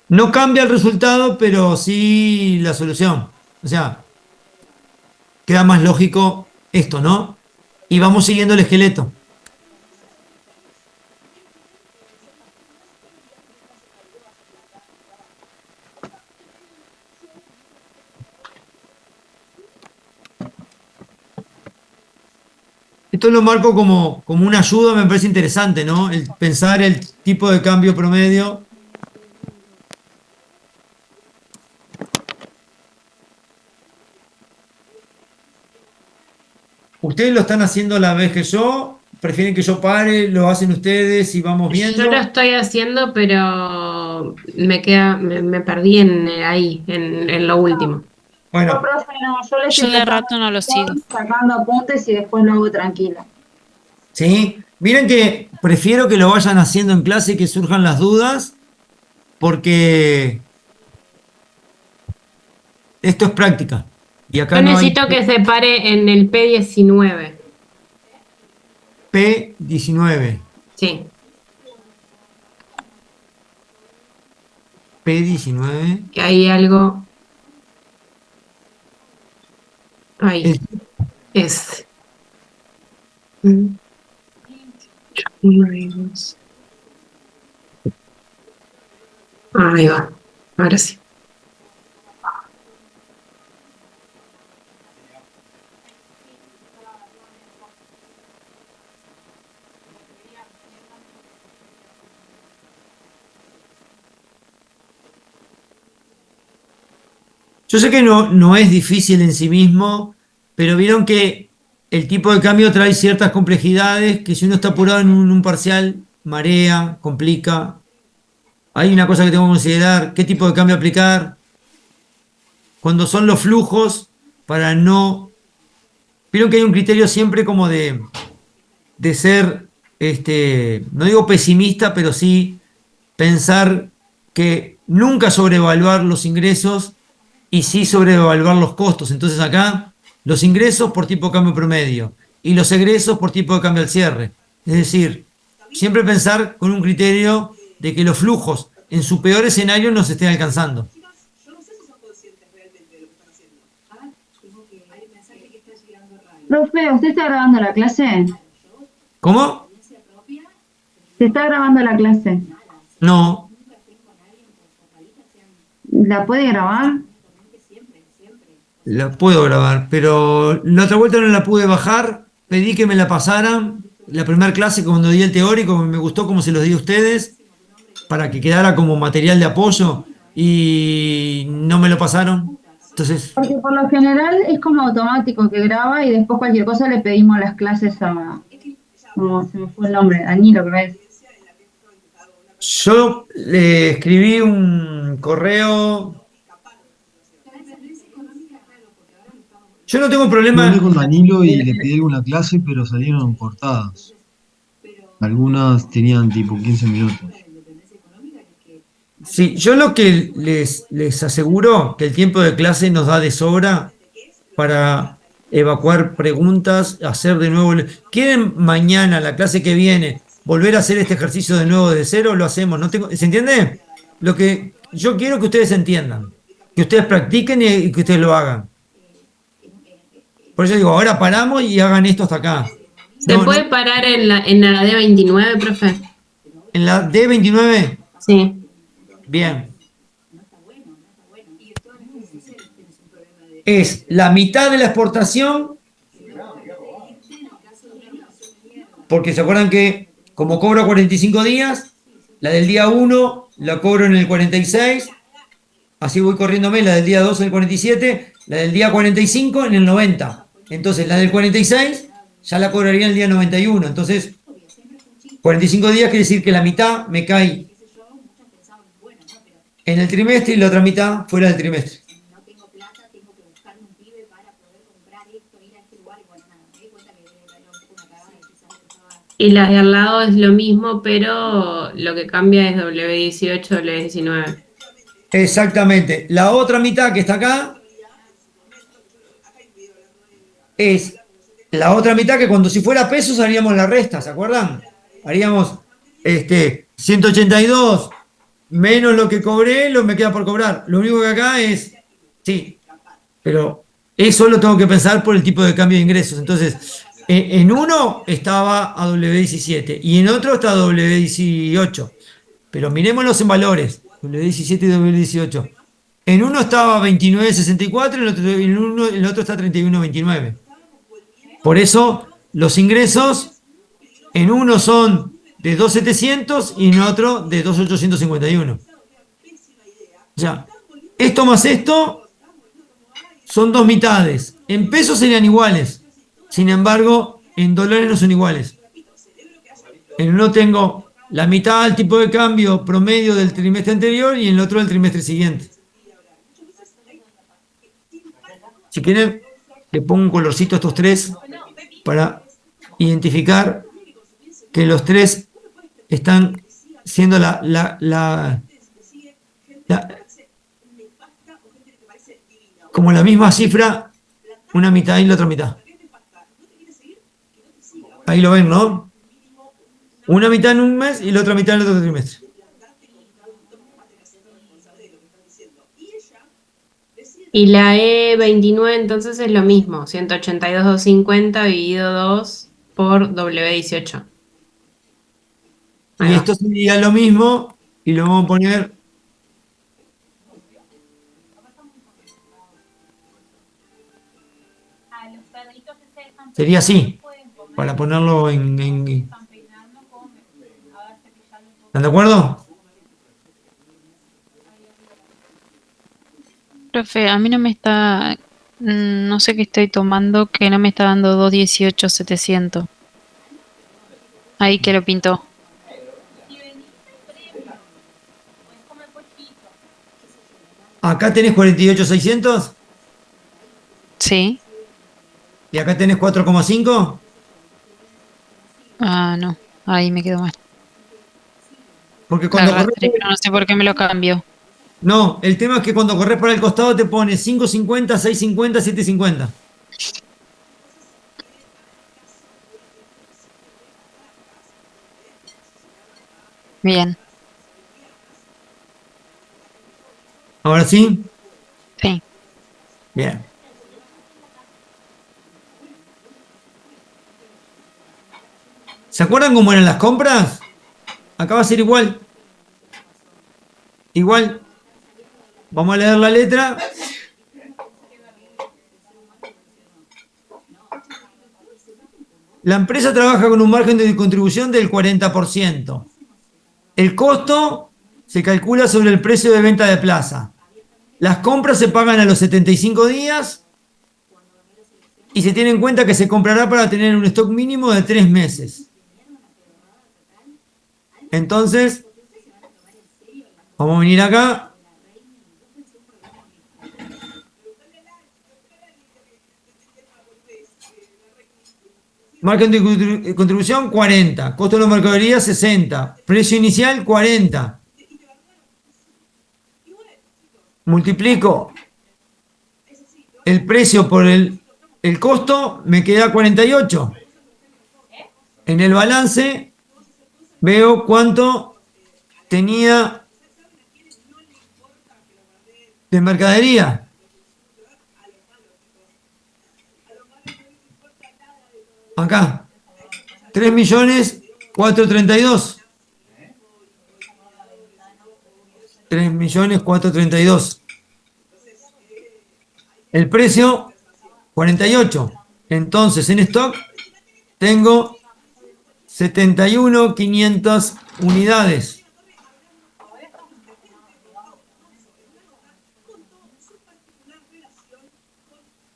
No cambia el resultado, pero sí la solución. O sea, queda más lógico esto, ¿no? Y vamos siguiendo el esqueleto. Esto lo marco como una ayuda, me parece interesante, ¿no? El pensar el tipo de cambio promedio. ¿Ustedes lo están haciendo a la vez que yo? ¿Prefieren que yo pare? ¿Lo hacen ustedes y vamos viendo? Yo lo estoy haciendo, pero me perdí ahí, en lo último. No, Bueno, profe, no, yo le Yo estoy de rato no lo sigo. sacando apuntes y después lo hago tranquila. ¿sí? Miren que prefiero que lo vayan haciendo en clase y que surjan las dudas, porque esto es práctica. Y acá Yo no hay necesito que se pare en el P19. P19. Sí. P19. Que hay algo. Ahí. El- Es. Ahí va. Ahora sí. Yo sé que no es difícil en sí mismo, pero vieron que el tipo de cambio trae ciertas complejidades que si uno está apurado en un parcial, marea, complica. Hay una cosa que tengo que considerar, qué tipo de cambio aplicar, cuando son los flujos, para no... Vieron que hay un criterio siempre como de ser, no digo pesimista, pero sí pensar que nunca sobrevaluar los ingresos y sí sobrevaluar los costos. Entonces acá los ingresos por tipo de cambio promedio y los egresos por tipo de cambio al cierre. Es decir, siempre pensar con un criterio de que los flujos en su peor escenario nos estén alcanzando. Profe, ¿usted está grabando la clase? ¿Cómo? ¿Se está grabando la clase? No. ¿La puede grabar? La puedo grabar, pero la otra vuelta no la pude bajar. Pedí que me la pasaran. La primera clase cuando di el teórico, me gustó como se los di a ustedes, para que quedara como material de apoyo y no me lo pasaron. Entonces, Porque por lo general es como automático que graba y después cualquier cosa le pedimos las clases a... No, se me fue el nombre, Danilo creo que es. yo le escribí un correo. Yo no tengo Yo problema. hablé con Danilo y le pedí alguna clase, pero salieron cortadas. Algunas tenían tipo 15 minutos. Sí, yo lo que les aseguro que el tiempo de clase nos da de sobra para evacuar preguntas, hacer de nuevo. ¿Quieren mañana, la clase que viene, volver a hacer este ejercicio de nuevo desde cero? Lo hacemos. No tengo, ¿se entiende? Lo que yo quiero que ustedes entiendan, que ustedes practiquen y que ustedes lo hagan. Por eso digo, ahora paramos y hagan esto hasta acá. ¿Se No, puede no, parar en la D29, profe? en la D29, Sí. bien. Es la mitad de la exportación, porque se acuerdan que como cobro 45 días, la del día 1 la cobro en el 46, así voy corriéndome, la del día 2 en el 47, la del día 45 en el 90. Entonces la del 46 ya la cobraría en el día 91. Entonces, 45 días quiere decir que la mitad me cae en el trimestre y la otra mitad fuera del trimestre. Y la de al lado es lo mismo, pero lo que cambia es W18, W19. Exactamente. La otra mitad que está acá es la otra mitad que cuando si fuera pesos haríamos la resta, ¿se acuerdan? Haríamos 182 menos lo que cobré, lo me queda por cobrar. Lo único que acá es, sí, pero eso lo tengo que pensar por el tipo de cambio de ingresos. Entonces, en uno estaba a W17 y en otro está a W18. Pero mirémoslos en valores, W17 y W18. En uno estaba 29.64 y en el otro está 31.29. Por eso los ingresos en uno son de 2.700 y en otro de 2.851. O sea, esto más esto son dos mitades. En pesos serían iguales. Sin embargo, en dólares no son iguales. En uno tengo la mitad del tipo de cambio promedio del trimestre anterior y en el otro del trimestre siguiente. Si quieren, le pongo un colorcito a estos tres para identificar que los tres están siendo como la misma cifra, una mitad y la otra mitad. Ahí lo ven, ¿no? Una mitad en un mes y la otra mitad en el otro trimestre. Y la E29 entonces es lo mismo, 182.250 dividido 2 por W18. Y Ahí va. esto sería lo mismo y lo vamos a poner. Sería así, para ponerlo ¿Están de acuerdo? Profe, a mí no me está, no sé qué estoy tomando, que no me está dando 218.700. Ahí que lo pintó. Acá tenés 48.600 Sí. y acá tenés 4,5. Ah, no. Ahí me quedó mal. Porque La cuando corres. arrastré, pero no sé por qué me lo cambió. No, el tema es que cuando corres para el costado te pone 5.50, 6.50, 7.50. Bien. ¿Ahora sí? Sí. Bien. ¿Se acuerdan cómo eran las compras? Acá va a ser igual. Igual. Vamos a leer la letra. La empresa trabaja con un margen de contribución del 40%. El costo se calcula sobre el precio de venta de plaza. Las compras se pagan a los 75 días y se tiene en cuenta que se comprará para tener un stock mínimo de 3 meses. Entonces, vamos a venir acá. Margen de contribución 40, costo de la mercadería 60, precio inicial 40. Multiplico el precio por el costo, me queda 48. En el balance veo cuánto tenía de mercadería. Acá, 3.432.000. 3.432.000. El precio, 48. Entonces, en stock tengo 71.500 unidades.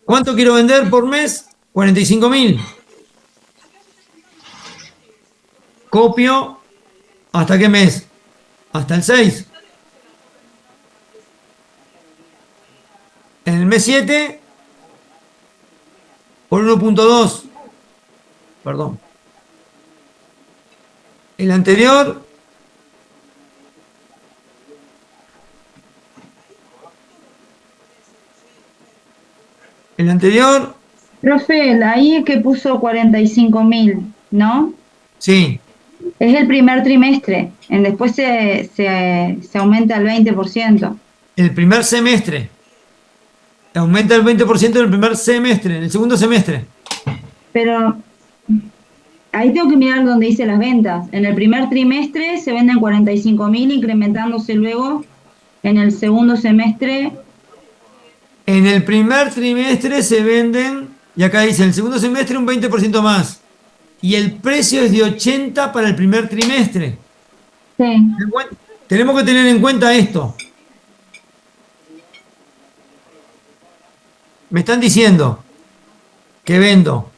¿Cuánto quiero vender por mes? 45.000. Copio, ¿hasta qué mes? Hasta el 6. En el mes 7, por 1.2. Perdón. El anterior. El anterior. Profe, ahí es que puso 45.000, ¿no? Sí. Es el primer trimestre, después se aumenta al 20%. El primer semestre. Aumenta el 20% en el primer semestre, en el segundo semestre. Pero ahí tengo que mirar donde dice las ventas. En el primer trimestre se venden 45.000, incrementándose luego en el segundo semestre. En el primer trimestre se venden, y acá dice, en el segundo semestre un 20% más. Y el precio es de 80 para el primer trimestre. Sí, Tenemos que tener en cuenta esto. Me están diciendo que vendo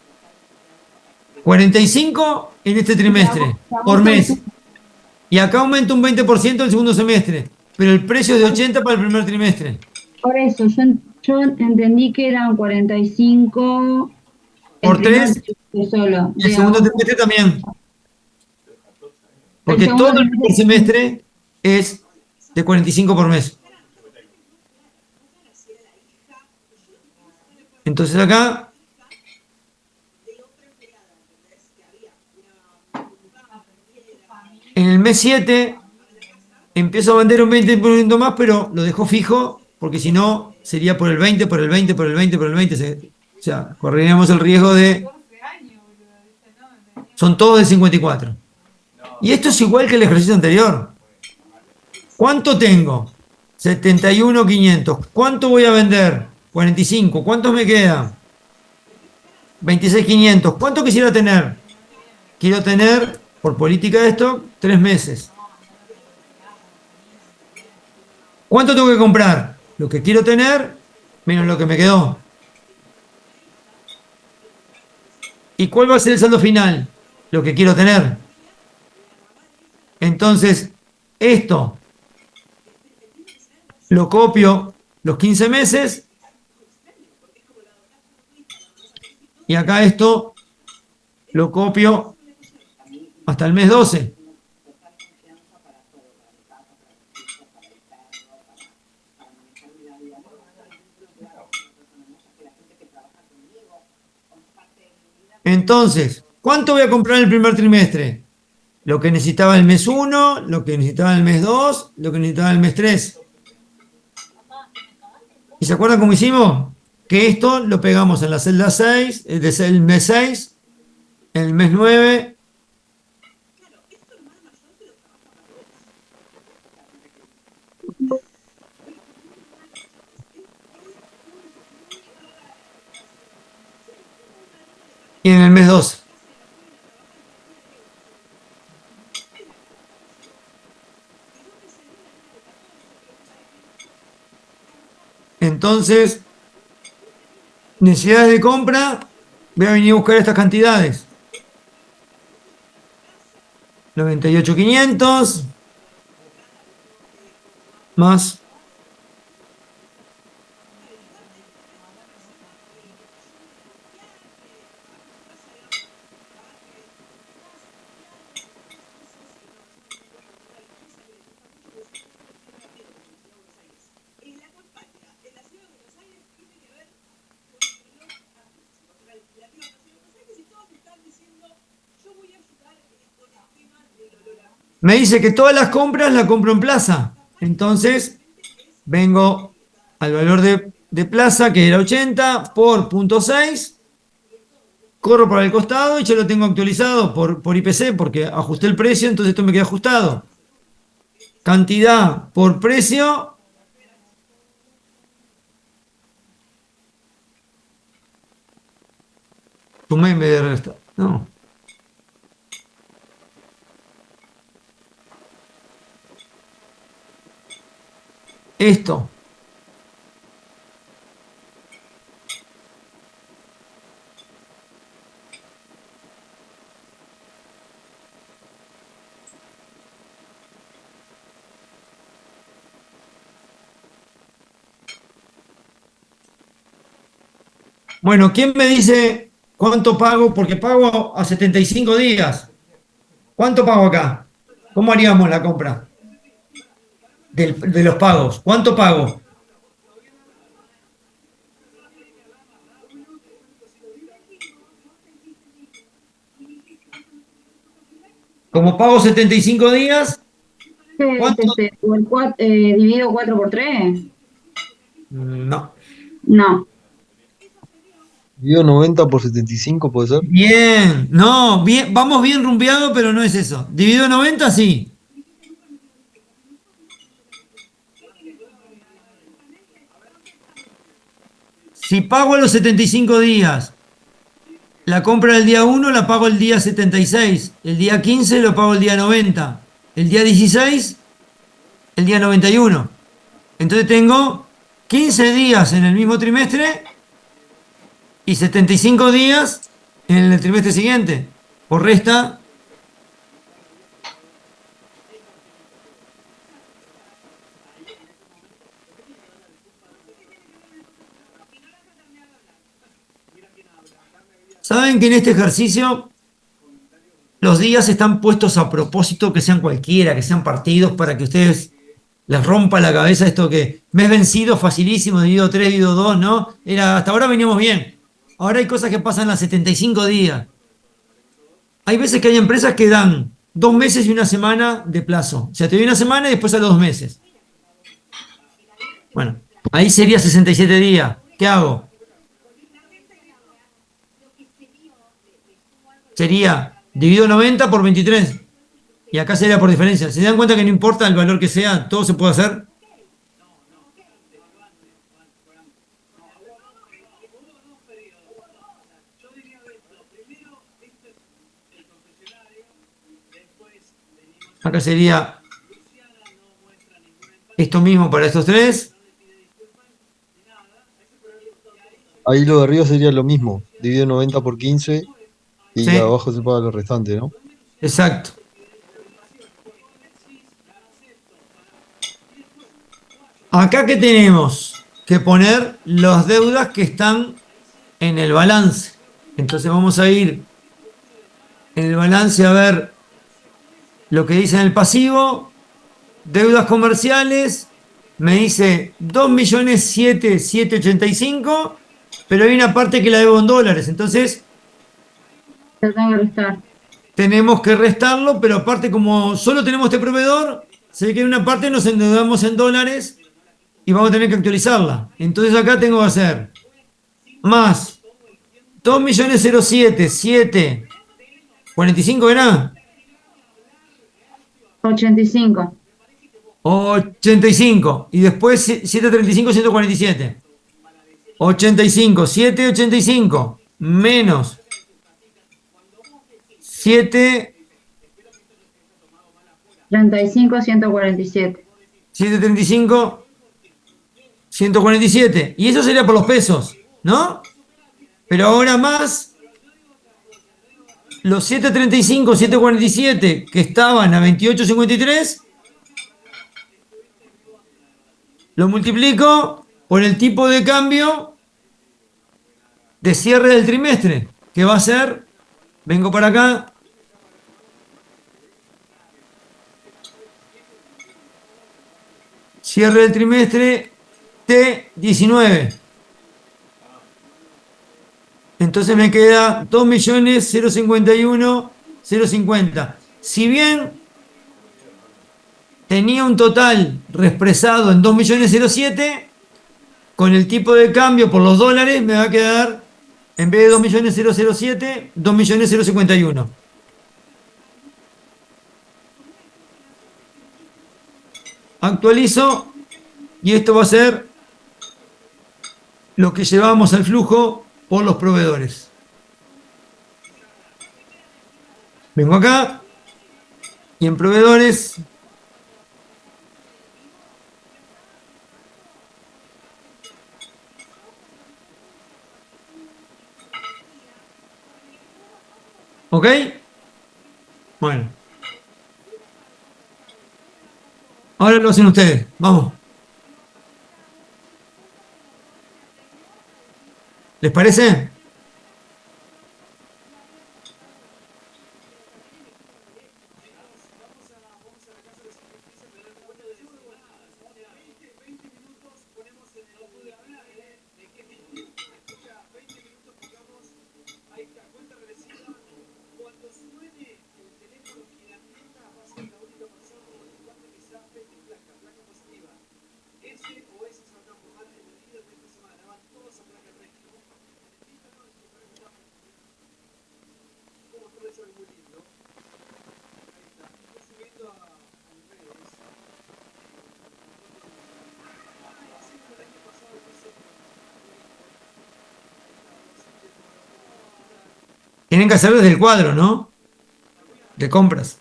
45 en este trimestre por mes. Y acá aumenta un 20% el segundo semestre. Pero el precio es de 80 para el primer trimestre. por eso yo entendí que eran 45 el Por primer 3 trimestre solo, y el de segundo agosto. trimestre también. El Porque segundo todo el primer trimestre. semestre es de 45 por mes. Entonces acá en el mes 7 empiezo a vender un 20% más, pero lo dejo fijo, porque si no sería por el 20, por el 20, por el 20, por el 20. O sea, correríamos el riesgo de... Son todos de 54. Y esto es igual que el ejercicio anterior. ¿Cuánto tengo? 71.500. ¿Cuánto voy a vender? 45. ¿Cuántos me quedan? 26.500. ¿Cuánto quisiera tener? Quiero tener, por política de stock, 3 meses. ¿Cuánto tengo que comprar? Lo que quiero tener menos lo que me quedó. ¿Y cuál va a ser el saldo final? Lo que quiero tener. Entonces, esto lo copio los 15 meses y acá esto lo copio hasta el mes 12. Entonces, ¿cuánto voy a comprar en el primer trimestre? Lo que necesitaba el mes 1, lo que necesitaba el mes 2, lo que necesitaba el mes 3. ¿Y se acuerdan cómo hicimos? Que esto lo pegamos en la celda 6, desde el mes 6, en el mes 9. Y en el mes 12. Entonces, necesidades de compra, voy a venir a buscar estas cantidades. 98.500 más me dice que todas las compras las compro en plaza. Entonces, vengo al valor de plaza, que era 80, por punto 6, corro para el costado y ya lo tengo actualizado por IPC, porque ajusté el precio, entonces esto me queda ajustado. Cantidad por precio. Sumé en vez de restar. No. Esto. Bueno, ¿quién me dice cuánto pago? Porque pago a 75 días. ¿Cuánto pago acá? ¿Cómo haríamos la compra de los pagos? ¿Cuánto pago? como pago 75 días, ¿Qué es ¿cuánto? dividido 4 por 3? No. No. Dividido 90 por 75, ¿puede ser? Bien, no, bien, vamos bien rumbeado, pero no es eso. Dividido 90, sí. Si pago a los 75 días, la compra del día 1 la pago el día 76, el día 15 lo pago el día 90, el día 16 el día 91. Entonces tengo 15 días en el mismo trimestre y 75 días en el trimestre siguiente. Por resta, saben que en este ejercicio los días están puestos a propósito que sean cualquiera, que sean partidos para que ustedes les rompa la cabeza esto que mes vencido, facilísimo, dividido 3, dividido 2, ¿no? Hasta ahora veníamos bien. Ahora hay cosas que pasan a 75 días. Hay veces que hay empresas que dan 2 meses y una semana de plazo. O sea, te doy una semana y después a los 2 meses. Bueno, ahí sería 67 días. ¿Qué hago? Sería dividido 90 por 23. Y acá sería por diferencia. ¿Se dan cuenta que no importa el valor que sea, todo se puede hacer? Acá sería esto mismo para estos tres. Ahí lo de arriba sería lo mismo. Dividido 90 por 15 y Sí, abajo se paga lo restante, ¿no? exacto. Acá que tenemos que poner las deudas que están en el balance. Entonces vamos a ir en el balance a ver lo que dice en el pasivo. Deudas comerciales. Me dice 2.007.785, pero hay una parte que la debo en dólares. Entonces Te tengo que restar. tenemos que restarlo, pero aparte como solo tenemos este proveedor, se ve que en una parte nos endeudamos en dólares y vamos a tener que actualizarla. Entonces acá tengo que hacer más 2.007.745 era 85. 85 y después 735, 147. 85, 785 menos 7, 35, 147. 735, 147. Y eso sería por los pesos, ¿no? Pero ahora más los 735, 747 que estaban a 28.53, lo multiplico por el tipo de cambio de cierre del trimestre, que va a ser, vengo para acá, cierre del trimestre T19. Entonces me queda 2.051.050. Si bien tenía un total reexpresado en 2.007.007, con el tipo de cambio por los dólares me va a quedar, en vez de 2.007.007, 2.051. Actualizo y esto va a ser lo que llevamos al flujo por los proveedores. Vengo acá y en proveedores ¿ok? Bueno, ahora lo hacen ustedes. Vamos. ¿Les parece? Tienen que hacer desde el cuadro, ¿no? De compras.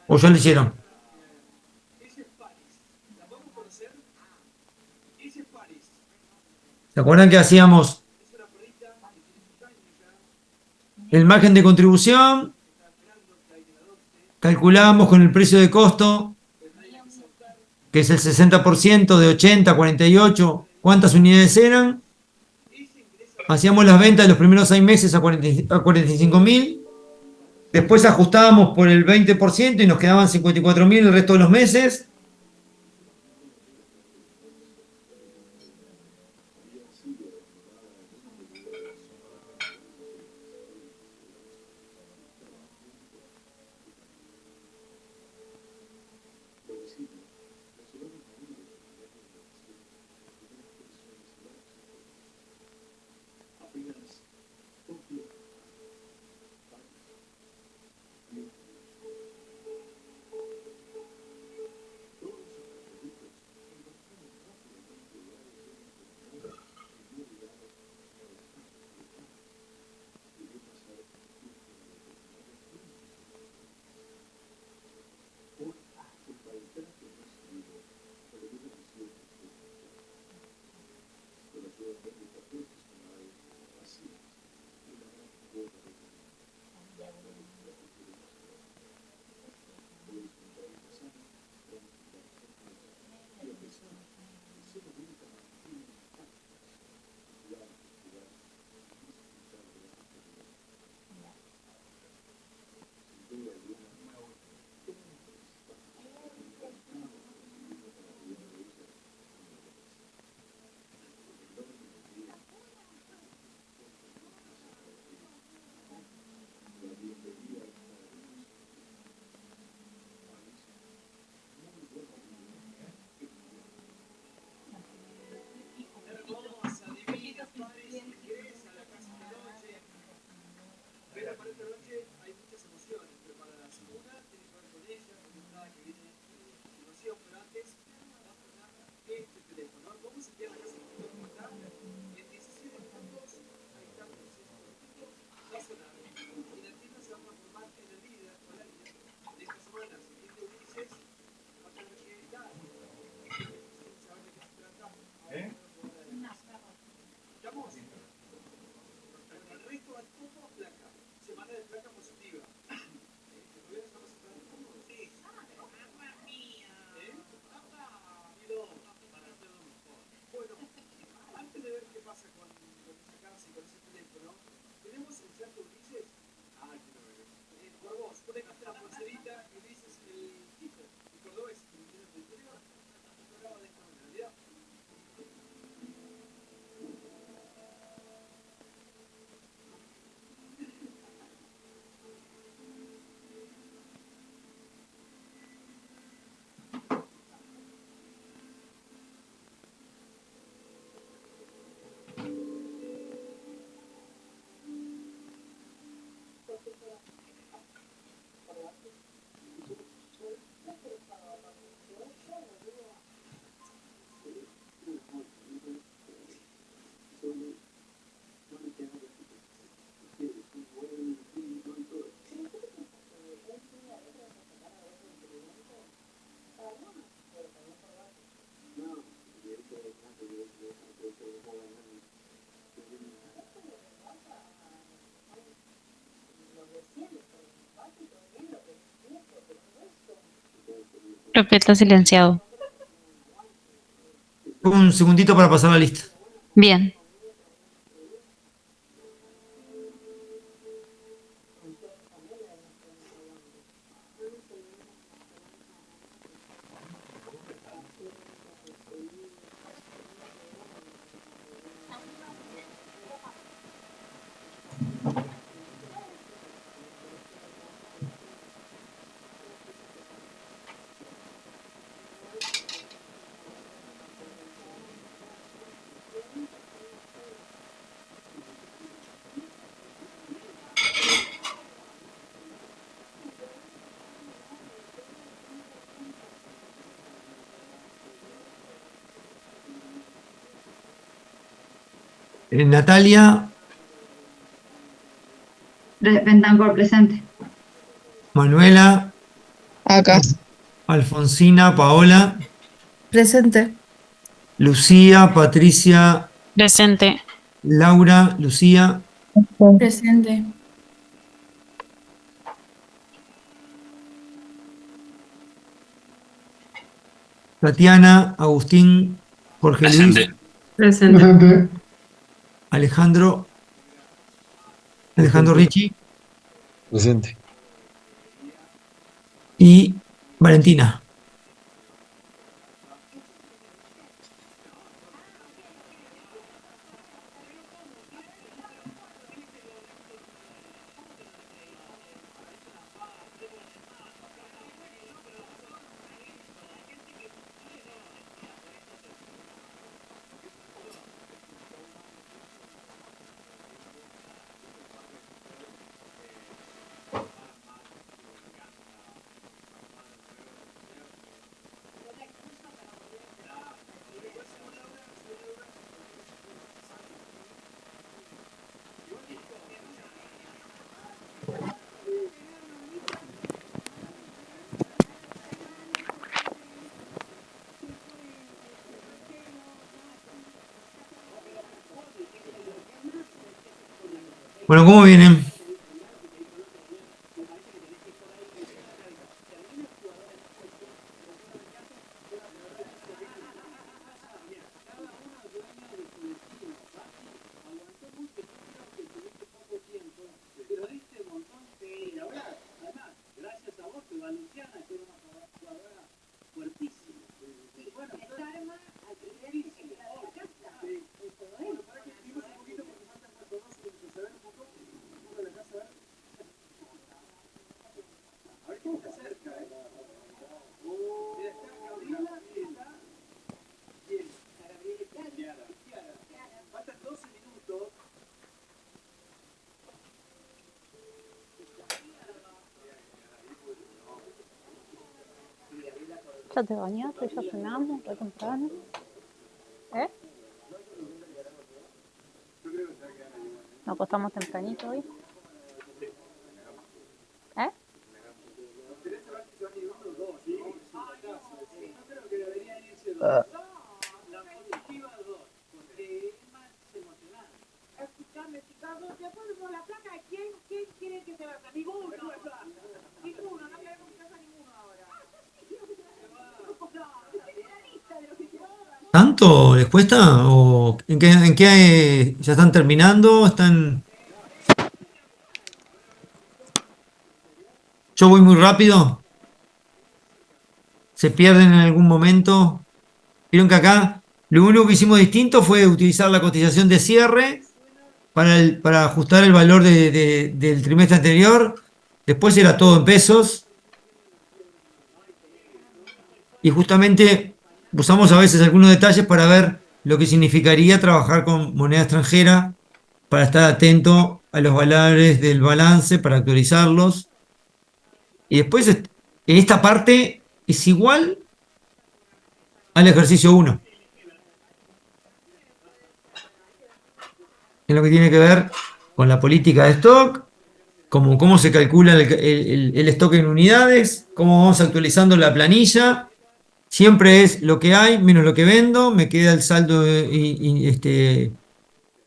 ¿O ya lo hicieron? ¿Se acuerdan que hacíamos el margen de contribución? Calculábamos con el precio de costo, que es el 60% de 80, 48, ¿cuántas unidades eran? Hacíamos las ventas de los primeros 6 meses a 45.000. Después ajustábamos por el 20% y nos quedaban 54.000 el resto de los meses. Creo que está silenciado. Un segundito para pasar la lista. Bien. Natalia, Bentancor, presente. Manuela, Acá. Alfonsina, Paola, Presente. Lucía, Patricia, Presente. Laura, Lucía, Presente. Tatiana, Agustín, Jorge Luis, Presente. Presente. Presente. Alejandro, Alejandro Ricci Presente. y Valentina. Bueno, ¿cómo vienen? ¿Ya te bañaste? ¿Ya cenamos? ¿Re temprano? ¿Eh? ¿Nos acostamos tempranito hoy? ¿Eh? ¿Tanto les cuesta? ¿O en qué ya están terminando? ¿Están? Yo voy muy rápido. ¿Se pierden en algún momento? Vieron que acá lo único que hicimos distinto fue utilizar la cotización de cierre para ajustar el valor del trimestre anterior. Después era todo en pesos. Y justamente usamos a veces algunos detalles para ver lo que significaría trabajar con moneda extranjera, para estar atento a los valores del balance, para actualizarlos. Y después, en esta parte es igual al ejercicio 1, en lo que tiene que ver con la política de stock, como cómo se calcula el stock en unidades, cómo vamos actualizando la planilla. Siempre es lo que hay menos lo que vendo, me queda el saldo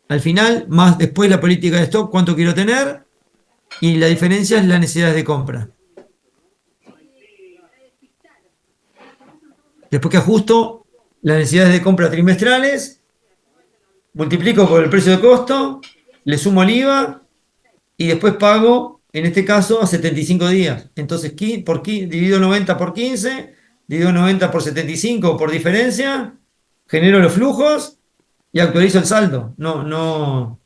al final, más después la política de stock, cuánto quiero tener, y la diferencia es las necesidades de compra. Después que ajusto las necesidades de compra trimestrales, multiplico por el precio de costo, le sumo el IVA y después pago, en este caso, a 75 días. Entonces, divido 90 por 15, divido 90 por 75 por diferencia, genero los flujos y actualizo el saldo. No, no.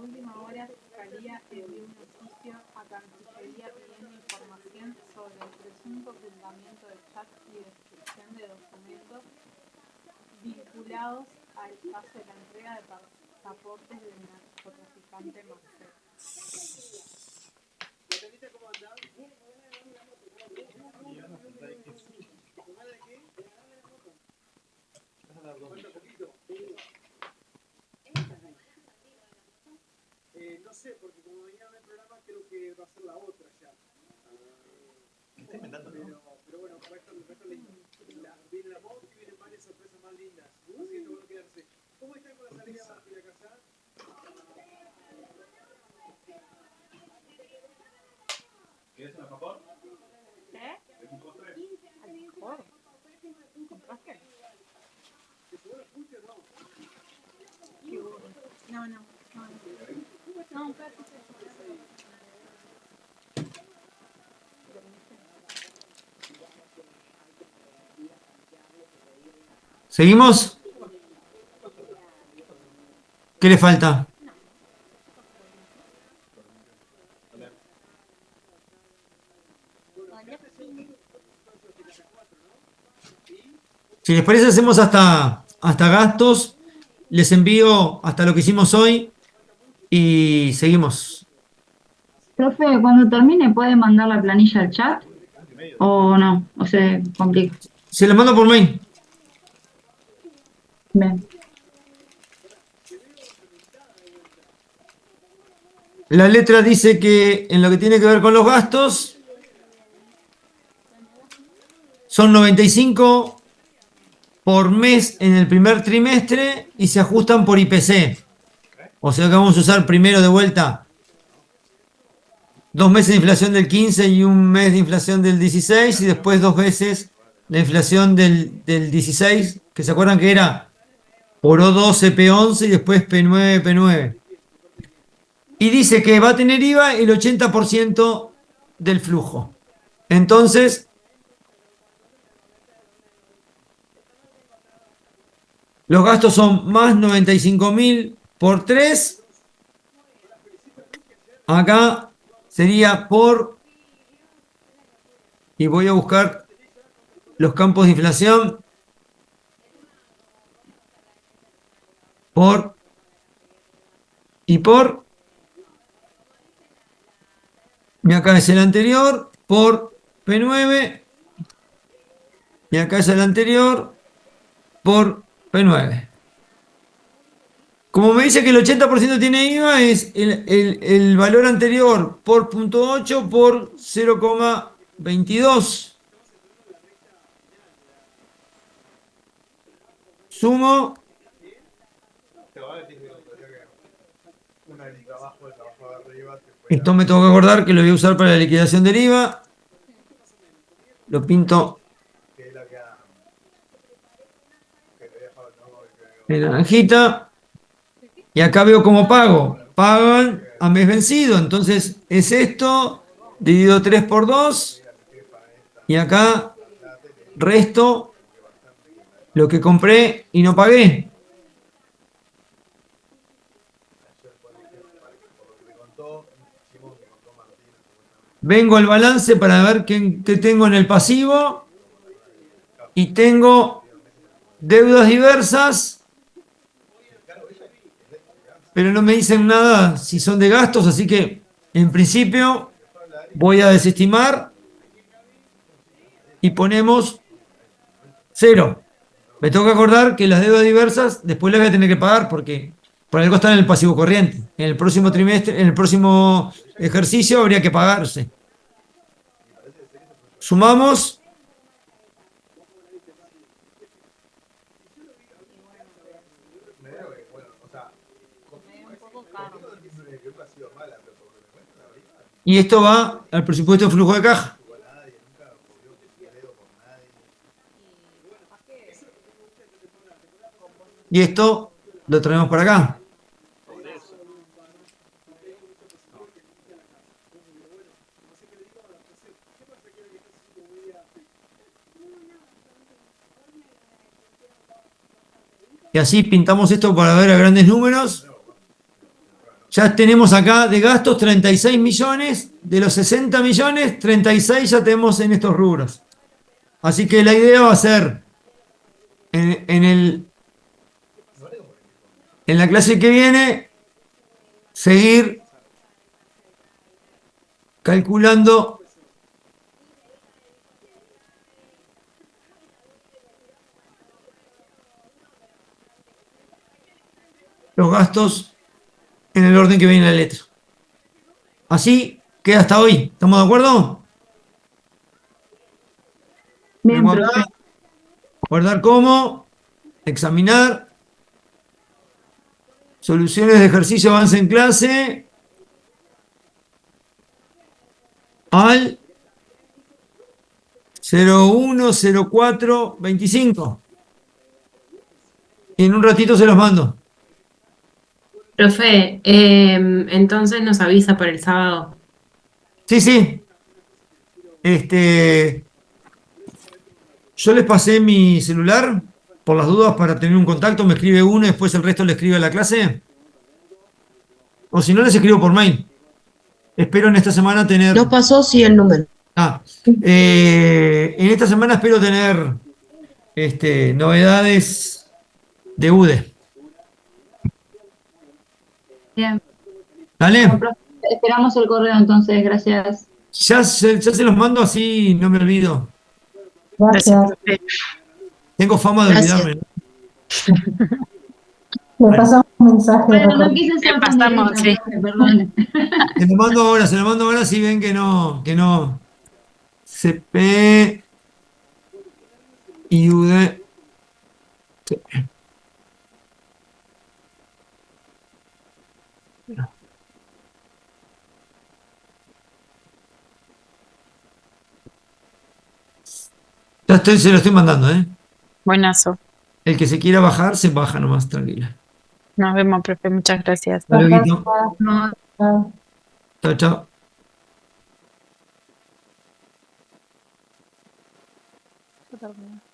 última hora Fiscalía envió un oficio a Cancillería pidiendo información sobre el presunto ocultamiento de chats y destrucción de documentos vinculados al caso de la entrega de pasaportes del narcotraficante Marcelo. No sé, porque como venía en el programa, creo que va a ser la otra ya. Está inventando, ¿no? Pero bueno, para esto viene la voz y vienen varias sorpresas más lindas. Así que es bueno quedarse. ¿Cómo están con la salida de la casa? ¿Quieres un alfajor? ¿Eh? ¿Quieres un postre? ¿Alfajor? ¿Compraste? Qué bueno. No, no. No, espérate. ¿Seguimos? ¿Qué le falta? Si les parece, hacemos hasta gastos. Les envío hasta lo que hicimos hoy y seguimos. Profe, cuando termine, ¿puede mandar la planilla al chat? ¿O no? ¿O se complica? Se los mando por mail. Bien. La letra dice que en lo que tiene que ver con los gastos son 95 por mes en el primer trimestre y se ajustan por IPC. O sea que vamos a usar primero de vuelta 2 meses de inflación del 15 y un mes de inflación del 16 y después 2 veces la inflación del 16, que se acuerdan que era por O12, P11 y después P9, P9. Y dice que va a tener IVA el 80% del flujo. Entonces, los gastos son más 95.000 por 3. Acá sería por... Y voy a buscar los campos de inflación. Por... Y por... Y acá es el anterior. Por P9. Y acá es el anterior. Por P9. Como me dice que el 80% tiene IVA, es el valor anterior por 0.8 por 0,22. Sumo. Esto me tengo que acordar que lo voy a usar para la liquidación del IVA. Lo pinto en naranjita. Y acá veo cómo pago. Pagan a mes vencido. Entonces es esto dividido 3 por 2. Y acá resto lo que compré y no pagué. Vengo al balance para ver qué tengo en el pasivo. Y tengo deudas diversas. Pero no me dicen nada si son de gastos, así que en principio voy a desestimar y ponemos 0. Me tengo que acordar que las deudas diversas después las voy a tener que pagar porque por algo están en el pasivo corriente. En el próximo trimestre, en el próximo ejercicio habría que pagarse. Sumamos. Y esto va al presupuesto de flujo de caja. Y esto lo traemos para acá. Y así pintamos esto para ver a grandes números. Ya tenemos acá de gastos 36 millones, de los 60 millones, 36 ya tenemos en estos rubros. Así que la idea va a ser, en la clase que viene, seguir calculando los gastos en el orden que viene la letra. Así queda hasta hoy. ¿Estamos de acuerdo? Bien, Guardar, profe. guardar como, examinar, soluciones de ejercicio avance en clase, al 010425. Y en un ratito se los mando. Profe, entonces nos avisa por el sábado. Sí, sí. Yo les pasé mi celular por las dudas para tener un contacto. Me escribe uno y después el resto le escribe a la clase. O si no, les escribo por mail. Espero en esta semana tener. No pasó, sí, el número. En esta semana espero tener novedades de UDE. Bien. ¿Dale? Bueno, profe, esperamos el correo entonces, gracias. Ya se los mando así, no me olvido. Gracias. Tengo fama de Gracias. olvidarme. Le pasamos un mensaje. Bueno, no quise ser tan pasamos, directa, sí. profe, perdone. Se lo mando ahora si ven que no. CP y UD. Se lo estoy mandando, ¿eh? Buenazo. El que se quiera bajar, se baja nomás, tranquila. Nos vemos, profe. Muchas gracias. Hasta luego. No, Chao, chao. Totalmente.